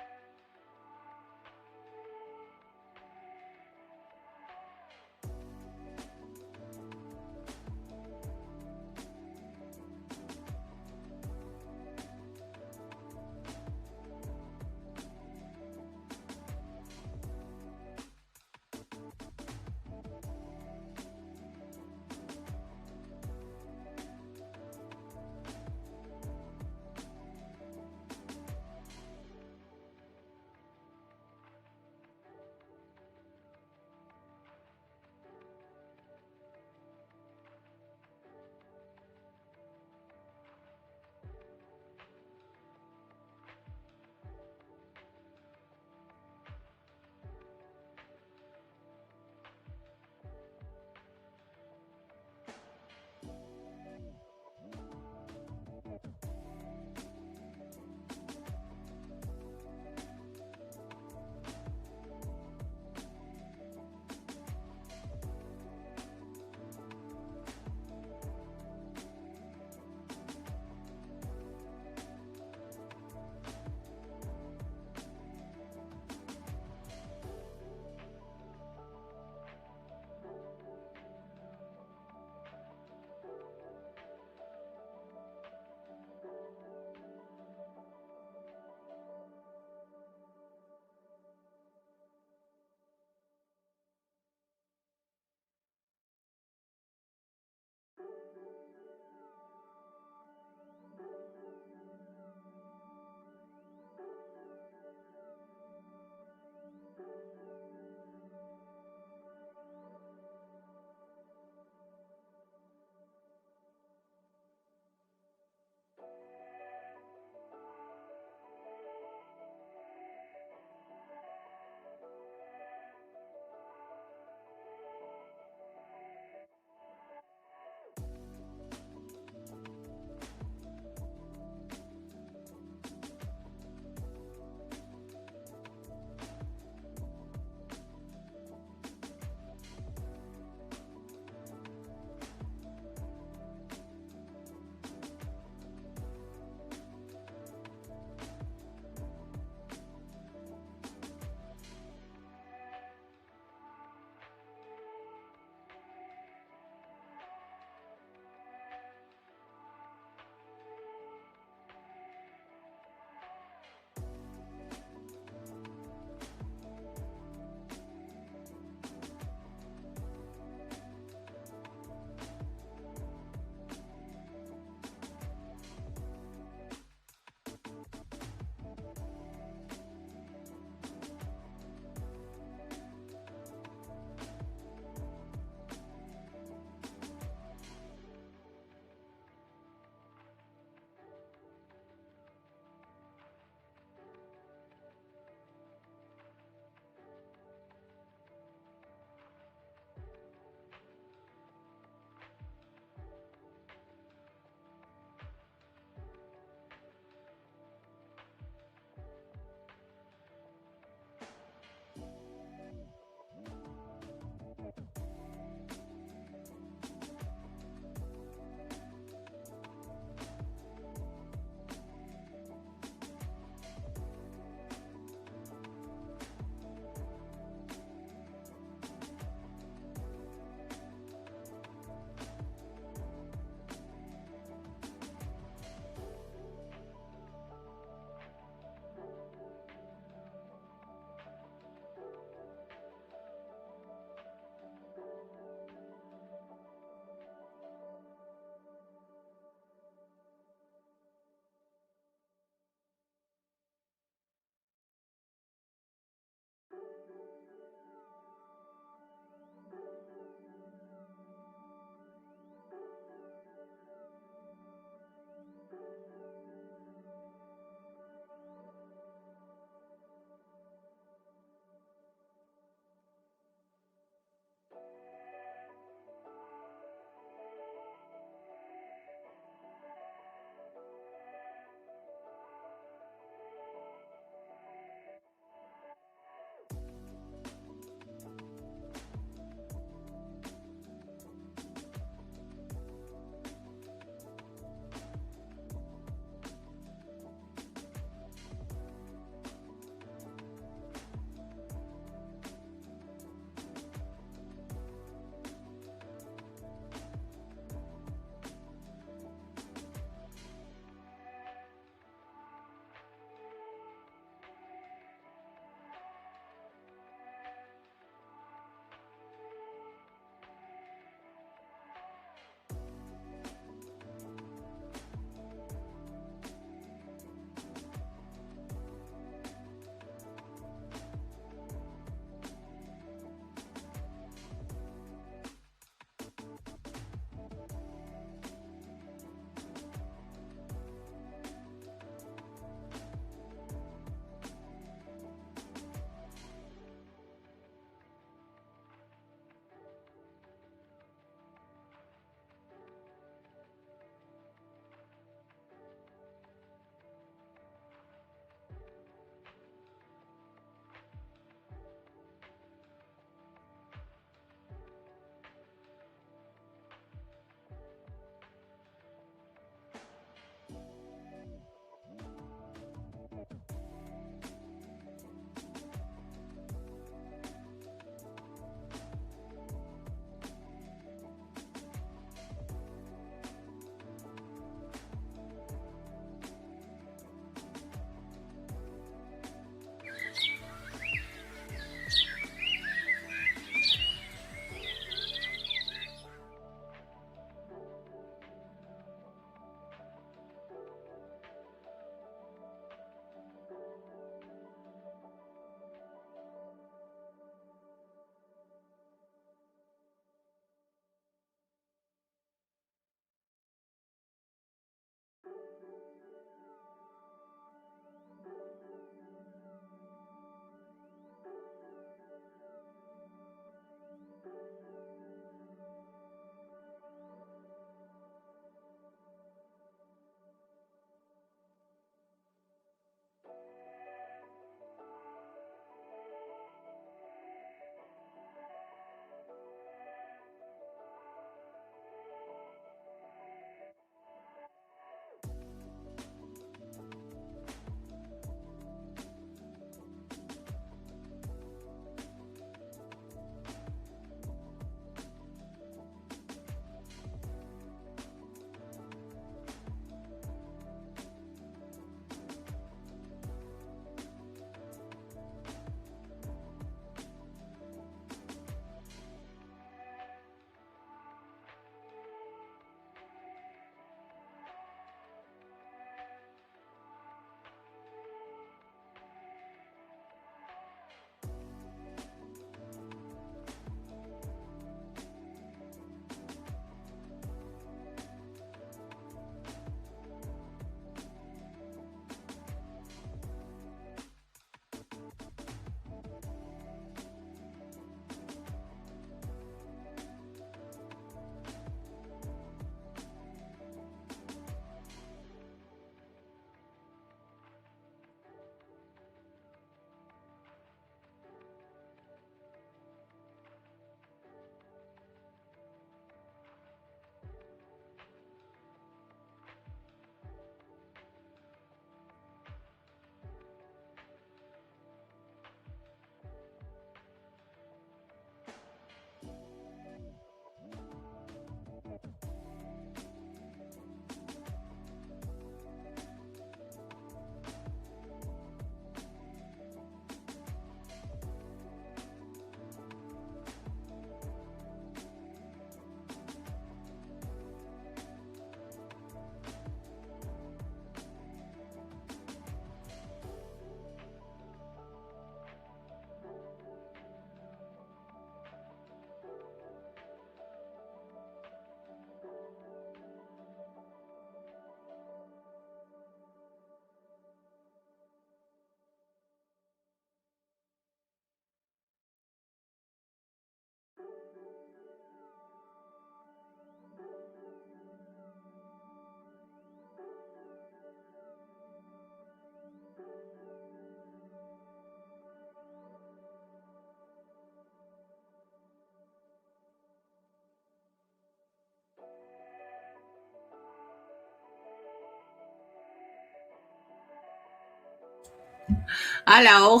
Hello.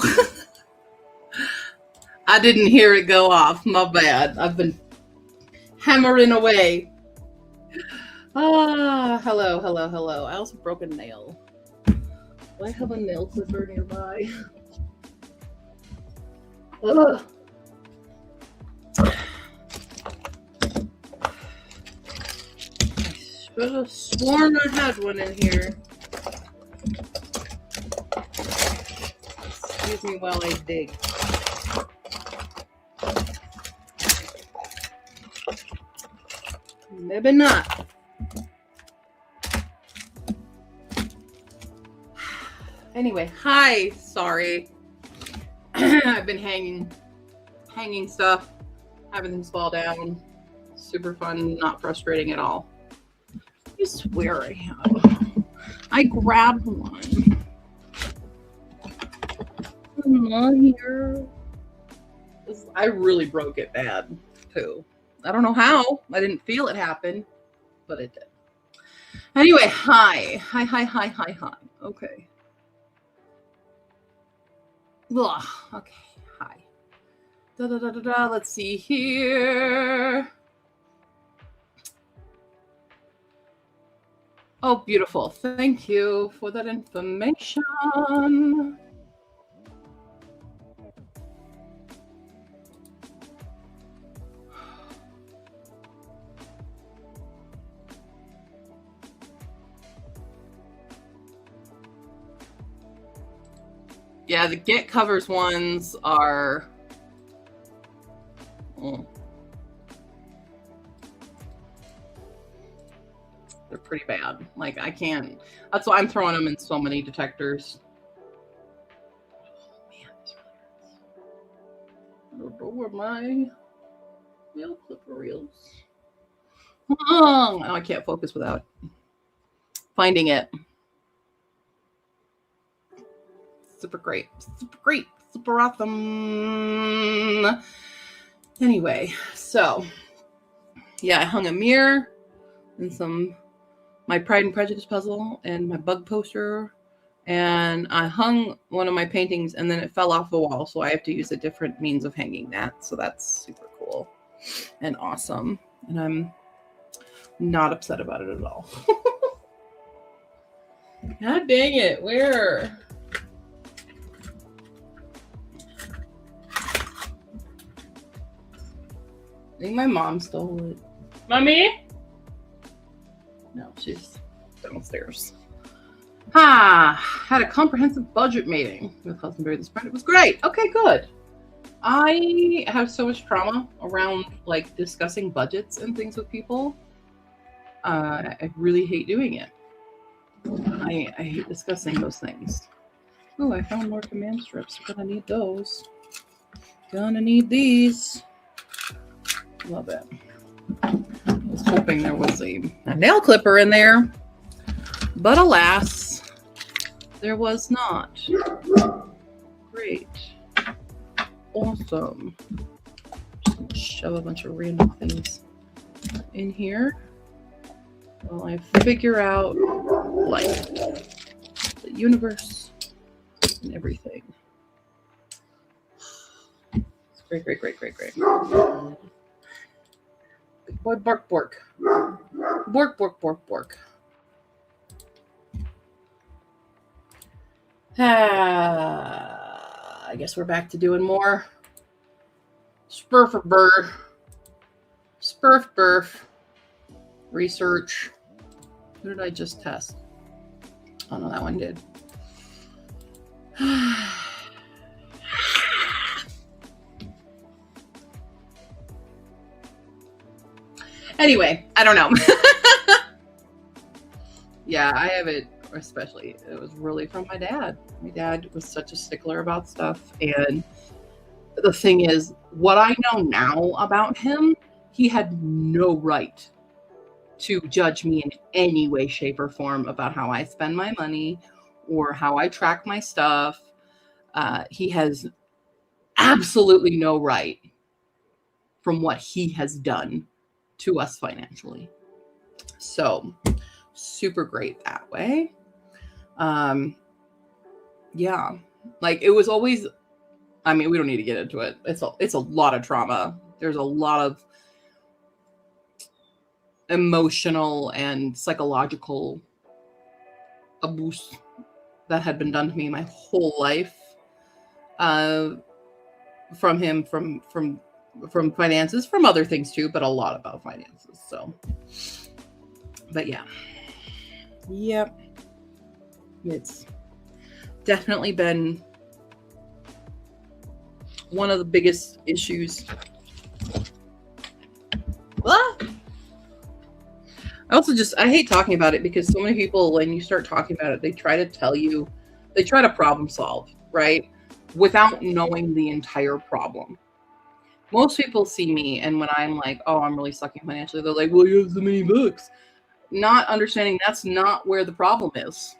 I didn't hear it go off. My bad. I've been hammering away. Hello, hello, hello. I also broke a nail. Do I have a nail clipper nearby? Ugh. I should have sworn I had one in here. Excuse me while I dig. Maybe not. Anyway, hi. Sorry. I've been hanging stuff, having things fall down. Super fun, not frustrating at all. I swear I have. I grabbed one. Not here. I really broke it bad, too. I don't know how. I didn't feel it happen, but it did. Anyway, hi. Hi. Okay. Ugh, okay, hi. Let's see here. Oh, beautiful. Thank you for that information. Yeah, the Get Covers ones are... they're pretty bad. Like, I can't... That's why I'm throwing them in so many detectors. Oh, man, this really hurts. I don't know where my nail clipper is. Oh, I can't focus without finding it. Super great. Super awesome. Anyway, so yeah, I hung a mirror and my Pride and Prejudice puzzle and my bug poster, and I hung one of my paintings and then it fell off the wall, so I have to use a different means of hanging that. So that's super cool and awesome, and I'm not upset about it at all. God dang it, where? I think my mom stole it. Mommy? No, she's downstairs. Had a comprehensive budget meeting with Husbandberry this Friday. It was great. Okay, good. I have so much trauma around like discussing budgets and things with people. I really hate doing it. I hate discussing those things. Oh, I found more command strips. Gonna need those. Gonna need these. Love it. I was hoping there was a nail clipper in there, but alas, there was not. Great. Awesome. Just gonna shove a bunch of random things in here while I figure out life, the universe, and everything. It's great. Big boy, bark. Bork. I guess we're back to doing more spurf research. Who did I just test? Oh no, that one did. Anyway, I don't know. Yeah, I have it, especially, it was really from my dad. My dad was such a stickler about stuff. And the thing is, what I know now about him, he had no right to judge me in any way, shape, or form about how I spend my money or how I track my stuff. He has absolutely no right from what he has done to us financially. So super great that way. Yeah. Like it was always, I mean, we don't need to get into it. It's a lot of trauma. There's a lot of emotional and psychological abuse that had been done to me my whole life. From him, from finances, from other things too, but a lot about finances. So, but yeah. Yep. It's definitely been one of the biggest issues. Ah! I hate talking about it because so many people, when you start talking about it, they try to problem solve, right? Without knowing the entire problem. Most people see me, and when I'm like, oh, I'm really sucking financially, they're like, well, you have so many books. Not understanding that's not where the problem is.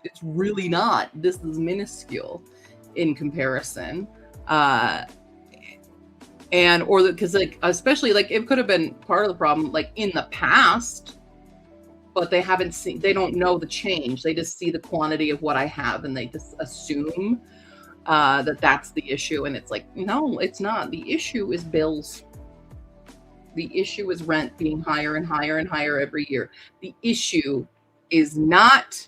It's really not. This is minuscule in comparison. Because like, especially like it could have been part of the problem like in the past, but they don't know the change. They just see the quantity of what I have and they just assume that's the issue. And it's like, no, it's not. The issue is bills. The issue is rent being higher and higher and higher every year. The issue is not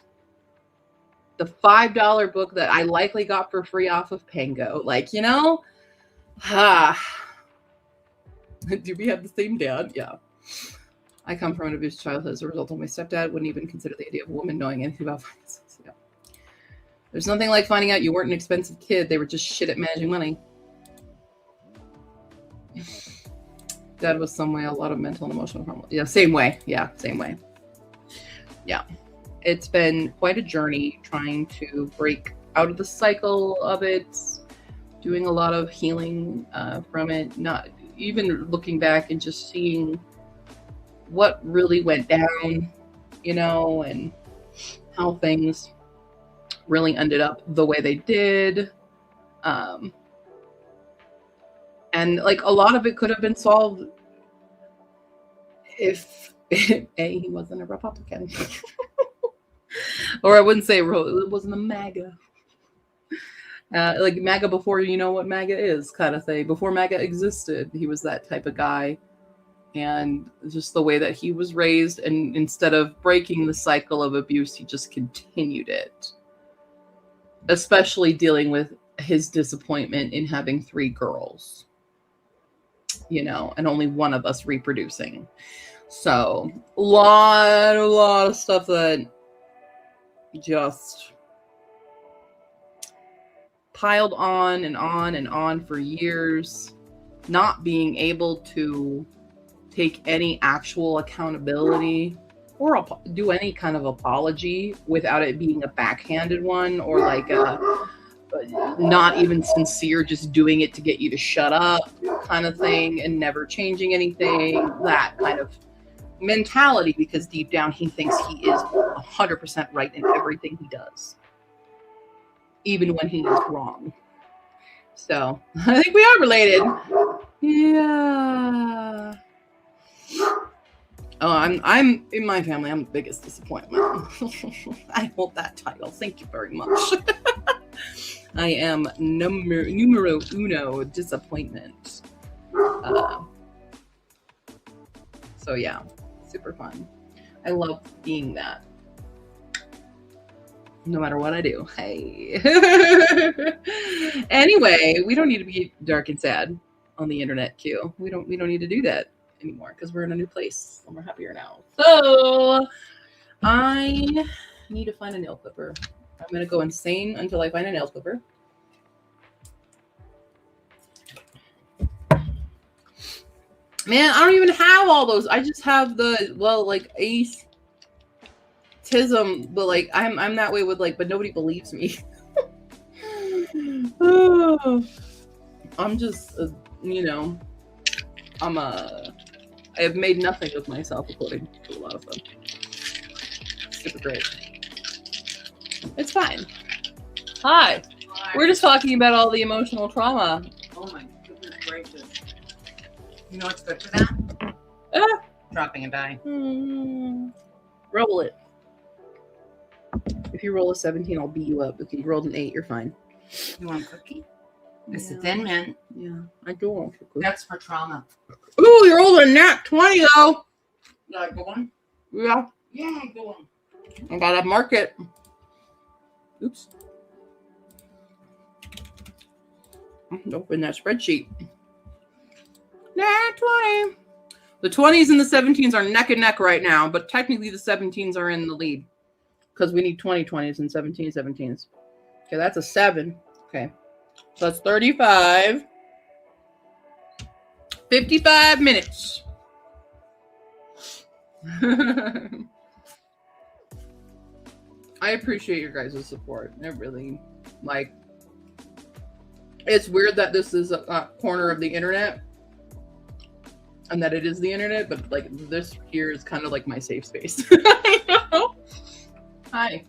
the $5 book that I likely got for free off of Pango. Like, do we have the same dad? Yeah. I come from an abused childhood as a result of my stepdad wouldn't even consider the idea of a woman knowing anything about finances. Yeah. There's nothing like finding out you weren't an expensive kid. They were just shit at managing money. Dad was some way a lot of mental and emotional harm. Yeah, same way. Yeah, same way. Yeah. It's been quite a journey trying to break out of the cycle of it, doing a lot of healing from it, not even looking back and just seeing what really went down, and how things really ended up the way they did. And like a lot of it could have been solved if he wasn't a Republican. Or I wouldn't say it wasn't a MAGA. Like MAGA before you know what MAGA is kind of thing. Before MAGA existed, he was that type of guy. And just the way that he was raised, and instead of breaking the cycle of abuse, he just continued it. Especially dealing with his disappointment in having 3 girls, and only one of us reproducing. So a lot of stuff that just piled on and on and on for years, not being able to take any actual accountability or do any kind of apology without it being a backhanded one or like a not even sincere, just doing it to get you to shut up kind of thing and never changing anything, that kind of mentality, because deep down he thinks he is 100% right in everything he does, even when he is wrong. So I think we are related. Yeah. Oh, I'm in my family, I'm the biggest disappointment. I hold that title. Thank you very much. I am numero uno disappointment. So yeah, super fun. I love being that. No matter what I do. Hey. Anyway, we don't need to be dark and sad on the internet, Q. We don't need to do that anymore because we're in a new place and we're happier now. So I need to find a nail clipper. I'm gonna go insane until I find a nail clipper. Man, I don't even have all those. I just have like Ace Tism, but like I'm that way with like, but nobody believes me. I'm just I have made nothing of myself according to a lot of them. Super great. It's fine. Hi. We're just talking about all the emotional trauma. Oh my goodness gracious. You know what's good for that? Dropping a die. Roll it. If you roll a 17, I'll beat you up. If you rolled an 8, you're fine. You want a cookie? It's a Yeah. Thin Mint. Yeah, I do want to. That's for trauma. Ooh, you're older than that. 20 though. You like going? Yeah, Yeah, go on. I gotta mark it. Oops. Open that spreadsheet. Nah, 20. The 20s and the 17s are neck and neck right now, but technically the 17s are in the lead because we need 20s and 17s. Okay, that's a 7. Okay, so that's 35. 55 minutes. I appreciate your guys' support. It really, like, it's weird that this is a corner of the internet and that it is the internet, but like this here is kind of like my safe space. I know. Hi.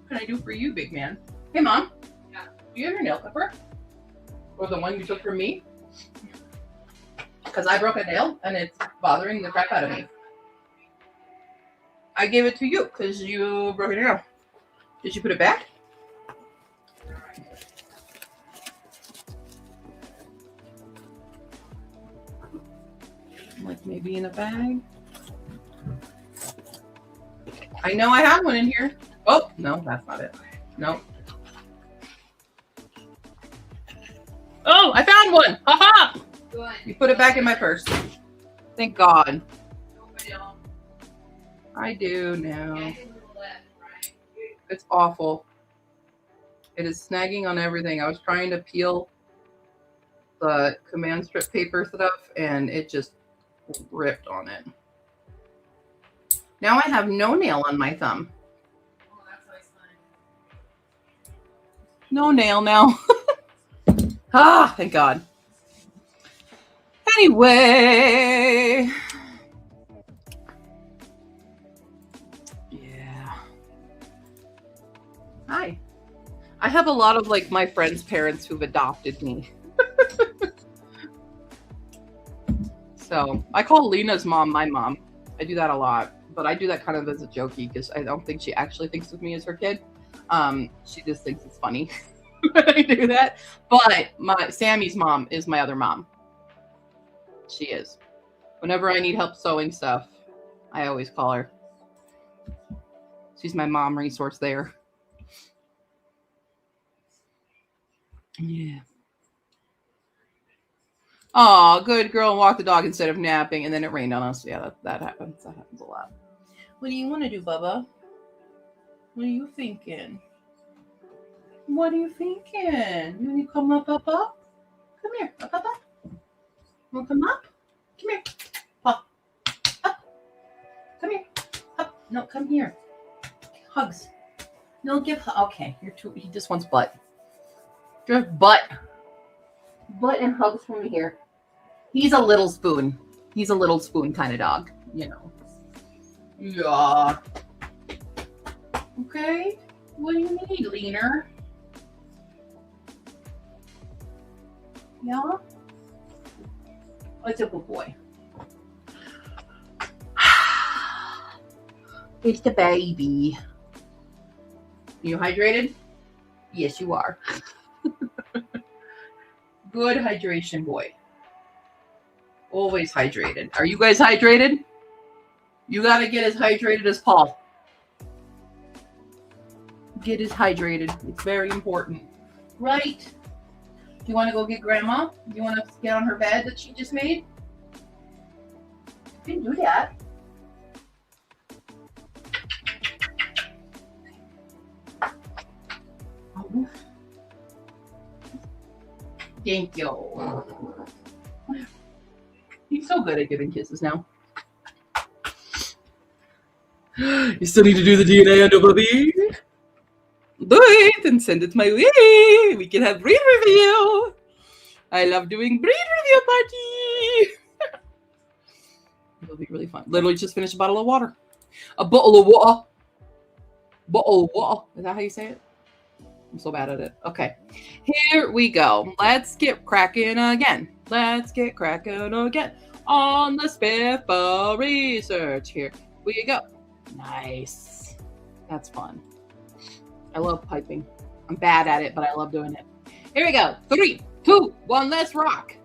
What can I do for you, big man? Hey, Mom. Yeah. Do you have your nail clipper? Or the one you took from me? Because I broke a nail and it's bothering the crap out of me. I gave it to you because you broke it nail. Did you put it back? Like maybe in a bag? I know I have one in here. Oh, no, that's not it. No. Oh, I found one. Haha! Good. You put it back in my purse. Thank God. I do now. It's awful. It is snagging on everything. I was trying to peel the command strip paper stuff and it just ripped on it. Now I have no nail on my thumb. Oh, that's nice. No nail now. Ah, thank God. Anyway. Yeah. Hi. I have a lot of like my friends' parents who've adopted me. So I call Lena's mom my mom. I do that a lot, but I do that kind of as a jokey because I don't think she actually thinks of me as her kid. She just thinks it's funny when I do that. But Sammy's mom is my other mom. She is. Whenever I need help sewing stuff, I always call her. She's my mom resource there. Yeah. Oh, good girl, walk the dog instead of napping, and then it rained on us. Yeah, that happens. That happens a lot. What do you want to do, Bubba? What are you thinking? What are you thinking? You want to come up? Come here. Up. Want to come up? Come here. Up. Come here. Up. No, come here. Hugs. No, okay, you're too. He just wants butt. Just butt. Butt and hugs from here. He's a little spoon. He's a little spoon kind of dog, you know. Yeah. Okay. What do you need, Leaner? Yeah? It's a good boy. It's the baby. You hydrated? Yes, you are. Good hydration boy. Always hydrated. Are you guys hydrated? You got to get as hydrated as Paul. Get as hydrated. It's very important. Right. Do you want to go get Grandma? Do you want to get on her bed that she just made? You can do that. Thank you. He's so good at giving kisses now. You still need to do the DNA on the puppy? Do it and send it my way. We can have breed review. I love doing breed review party. It'll be really fun. Literally just finished a bottle of water. A bottle of water. Bottle of water. Is that how you say it? I'm so bad at it. Okay. Here we go. Let's get cracking again. Let's get cracking again on the spitball research. Here we go. Nice. That's fun. I love piping. I'm bad at it, but I love doing it. Here we go. 3, 2, 1, let's rock.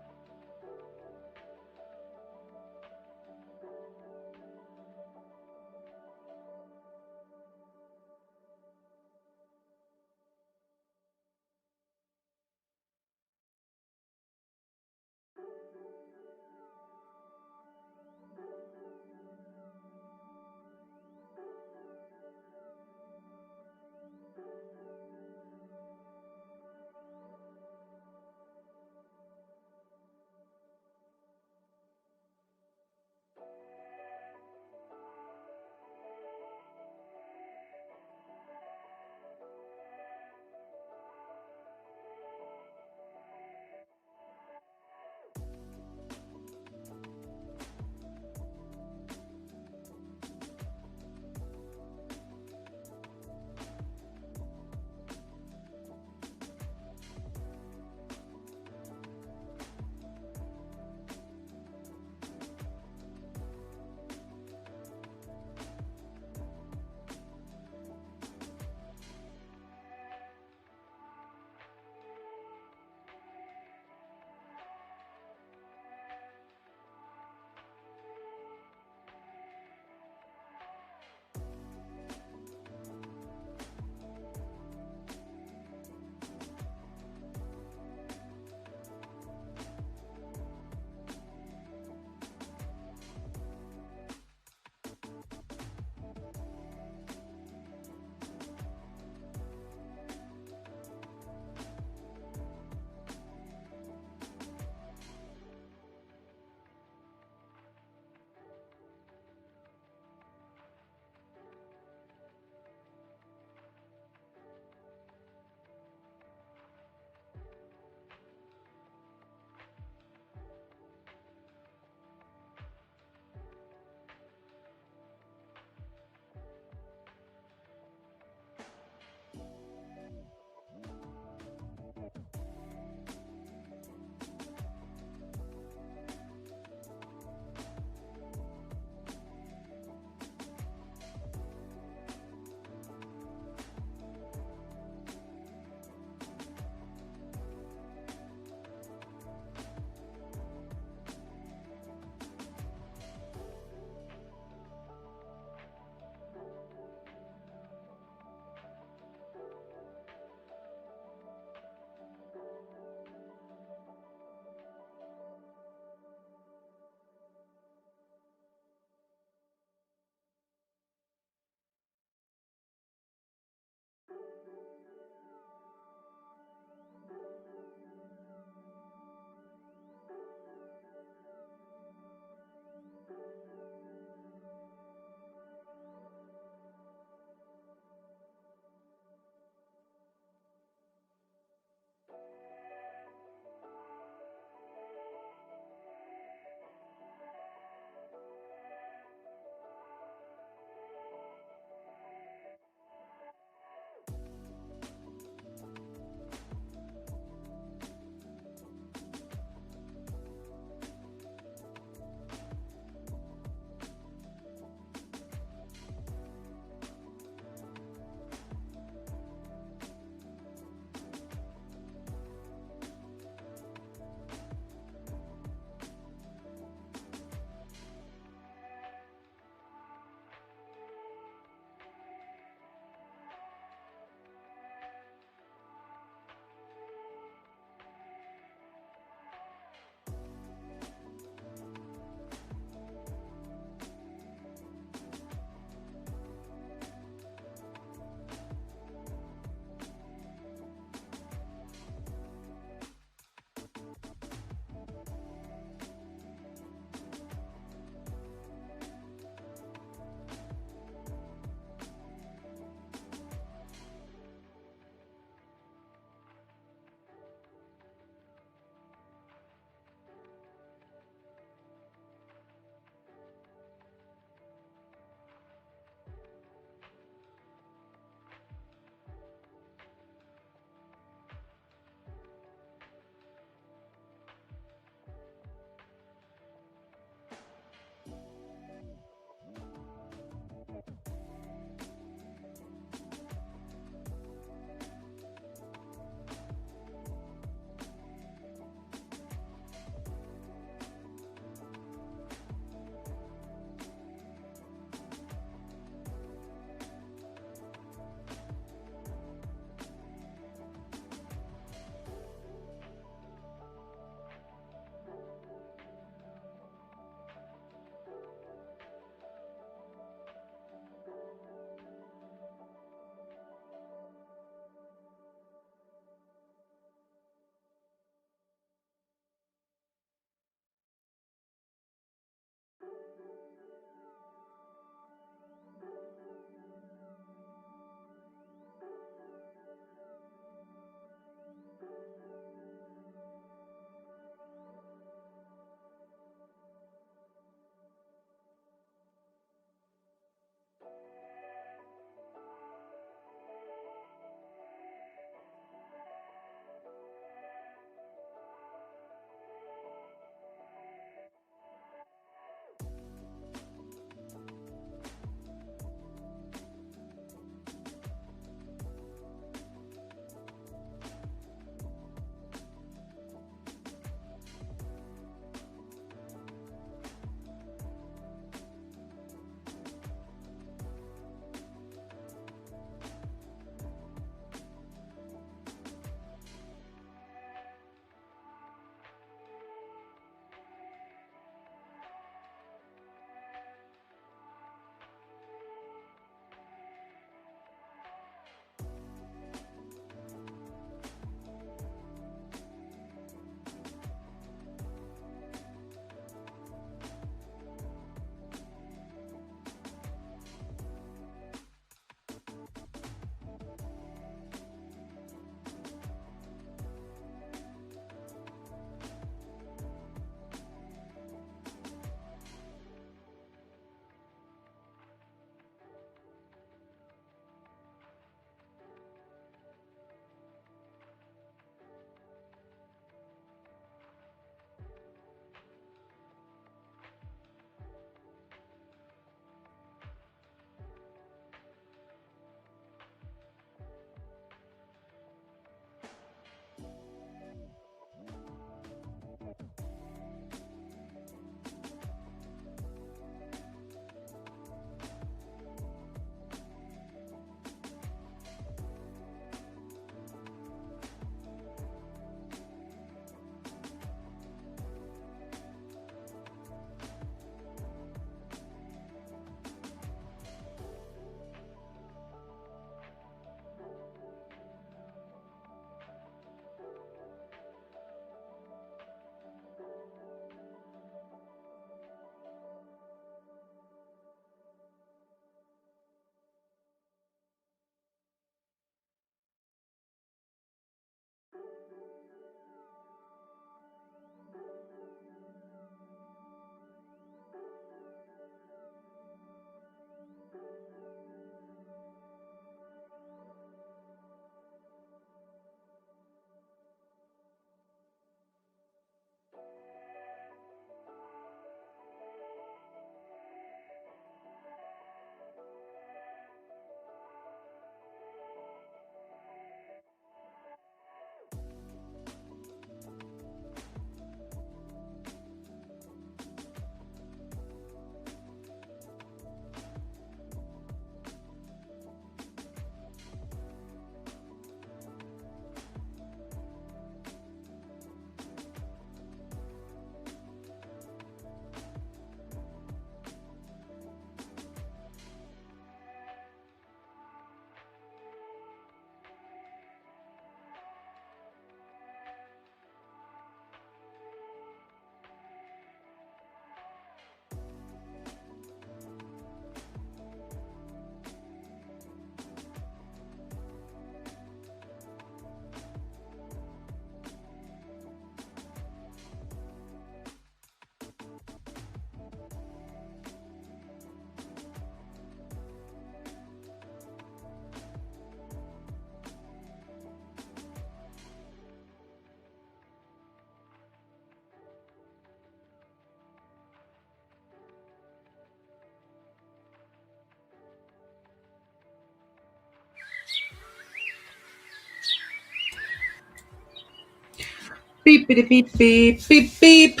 Beep, beep, beep, beep, beep, beep.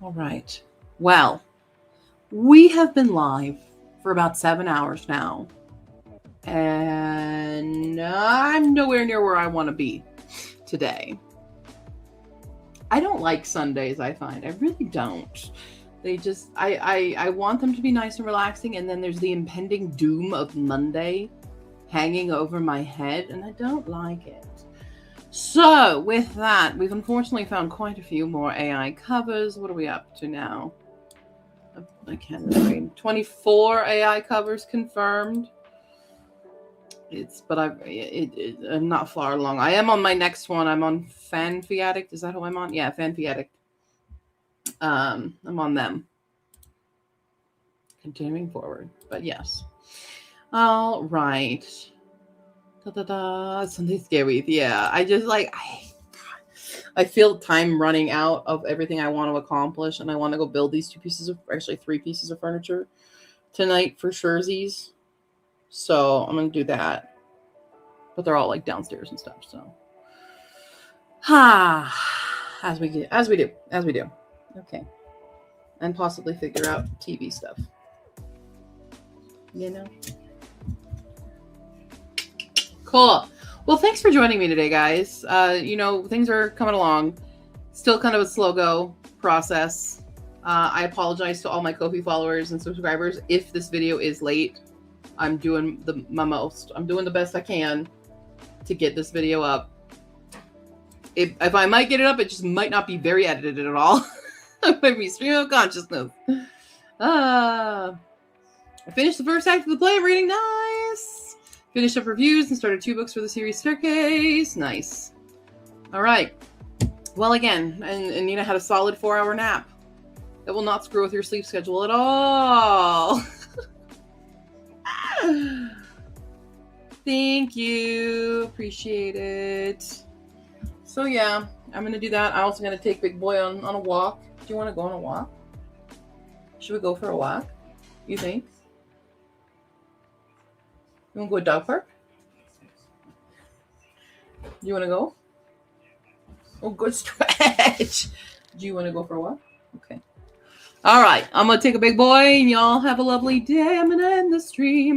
All right. Well, we have been live for about 7 hours now. And I'm nowhere near where I want to be today. I don't like Sundays, I find. I really don't. They just, I want them to be nice and relaxing, and then there's the impending doom of Monday hanging over my head, and I don't like it. So, with that, we've unfortunately found quite a few more AI covers. What are we up to now? I can't read. 24 AI covers confirmed. I'm not far along. I am on my next one. I'm on Fanfiadic. Is that who I'm on? Yeah, Fanfiadic. I'm on them. Continuing forward, but yes. All right. Something scary. Yeah, I just like I feel time running out of everything I want to accomplish, and I want to go build these 3 pieces of furniture tonight for surezies. So I'm gonna do that. But they're all like downstairs and stuff. So, as we do. Okay, and possibly figure out TV stuff. You know. Cool. Well, thanks for joining me today, guys. Things are coming along. Still kind of a slow go process. I apologize to all my Ko-fi followers and subscribers if this video is late. I'm doing my most. I'm doing the best I can to get this video up. If I might get it up, it just might not be very edited at all. It might be stream of consciousness. I finished the first act of the play. I'm reading. Nice. Finished up reviews and started 2 books for the series Staircase. Nice. All right. Well, again, and Nina had a solid 4-hour nap. That will not screw with your sleep schedule at all. Thank you. Appreciate it. So yeah, I'm going to do that. I'm also going to take Big Boy on a walk. Do you want to go on a walk? Should we go for a walk? You think? You want to go to dog park? You want to go? Oh, good stretch. Do you want to go for a walk? Okay. All right. I'm going to take a Big Boy, and y'all have a lovely day. I'm going to end the stream.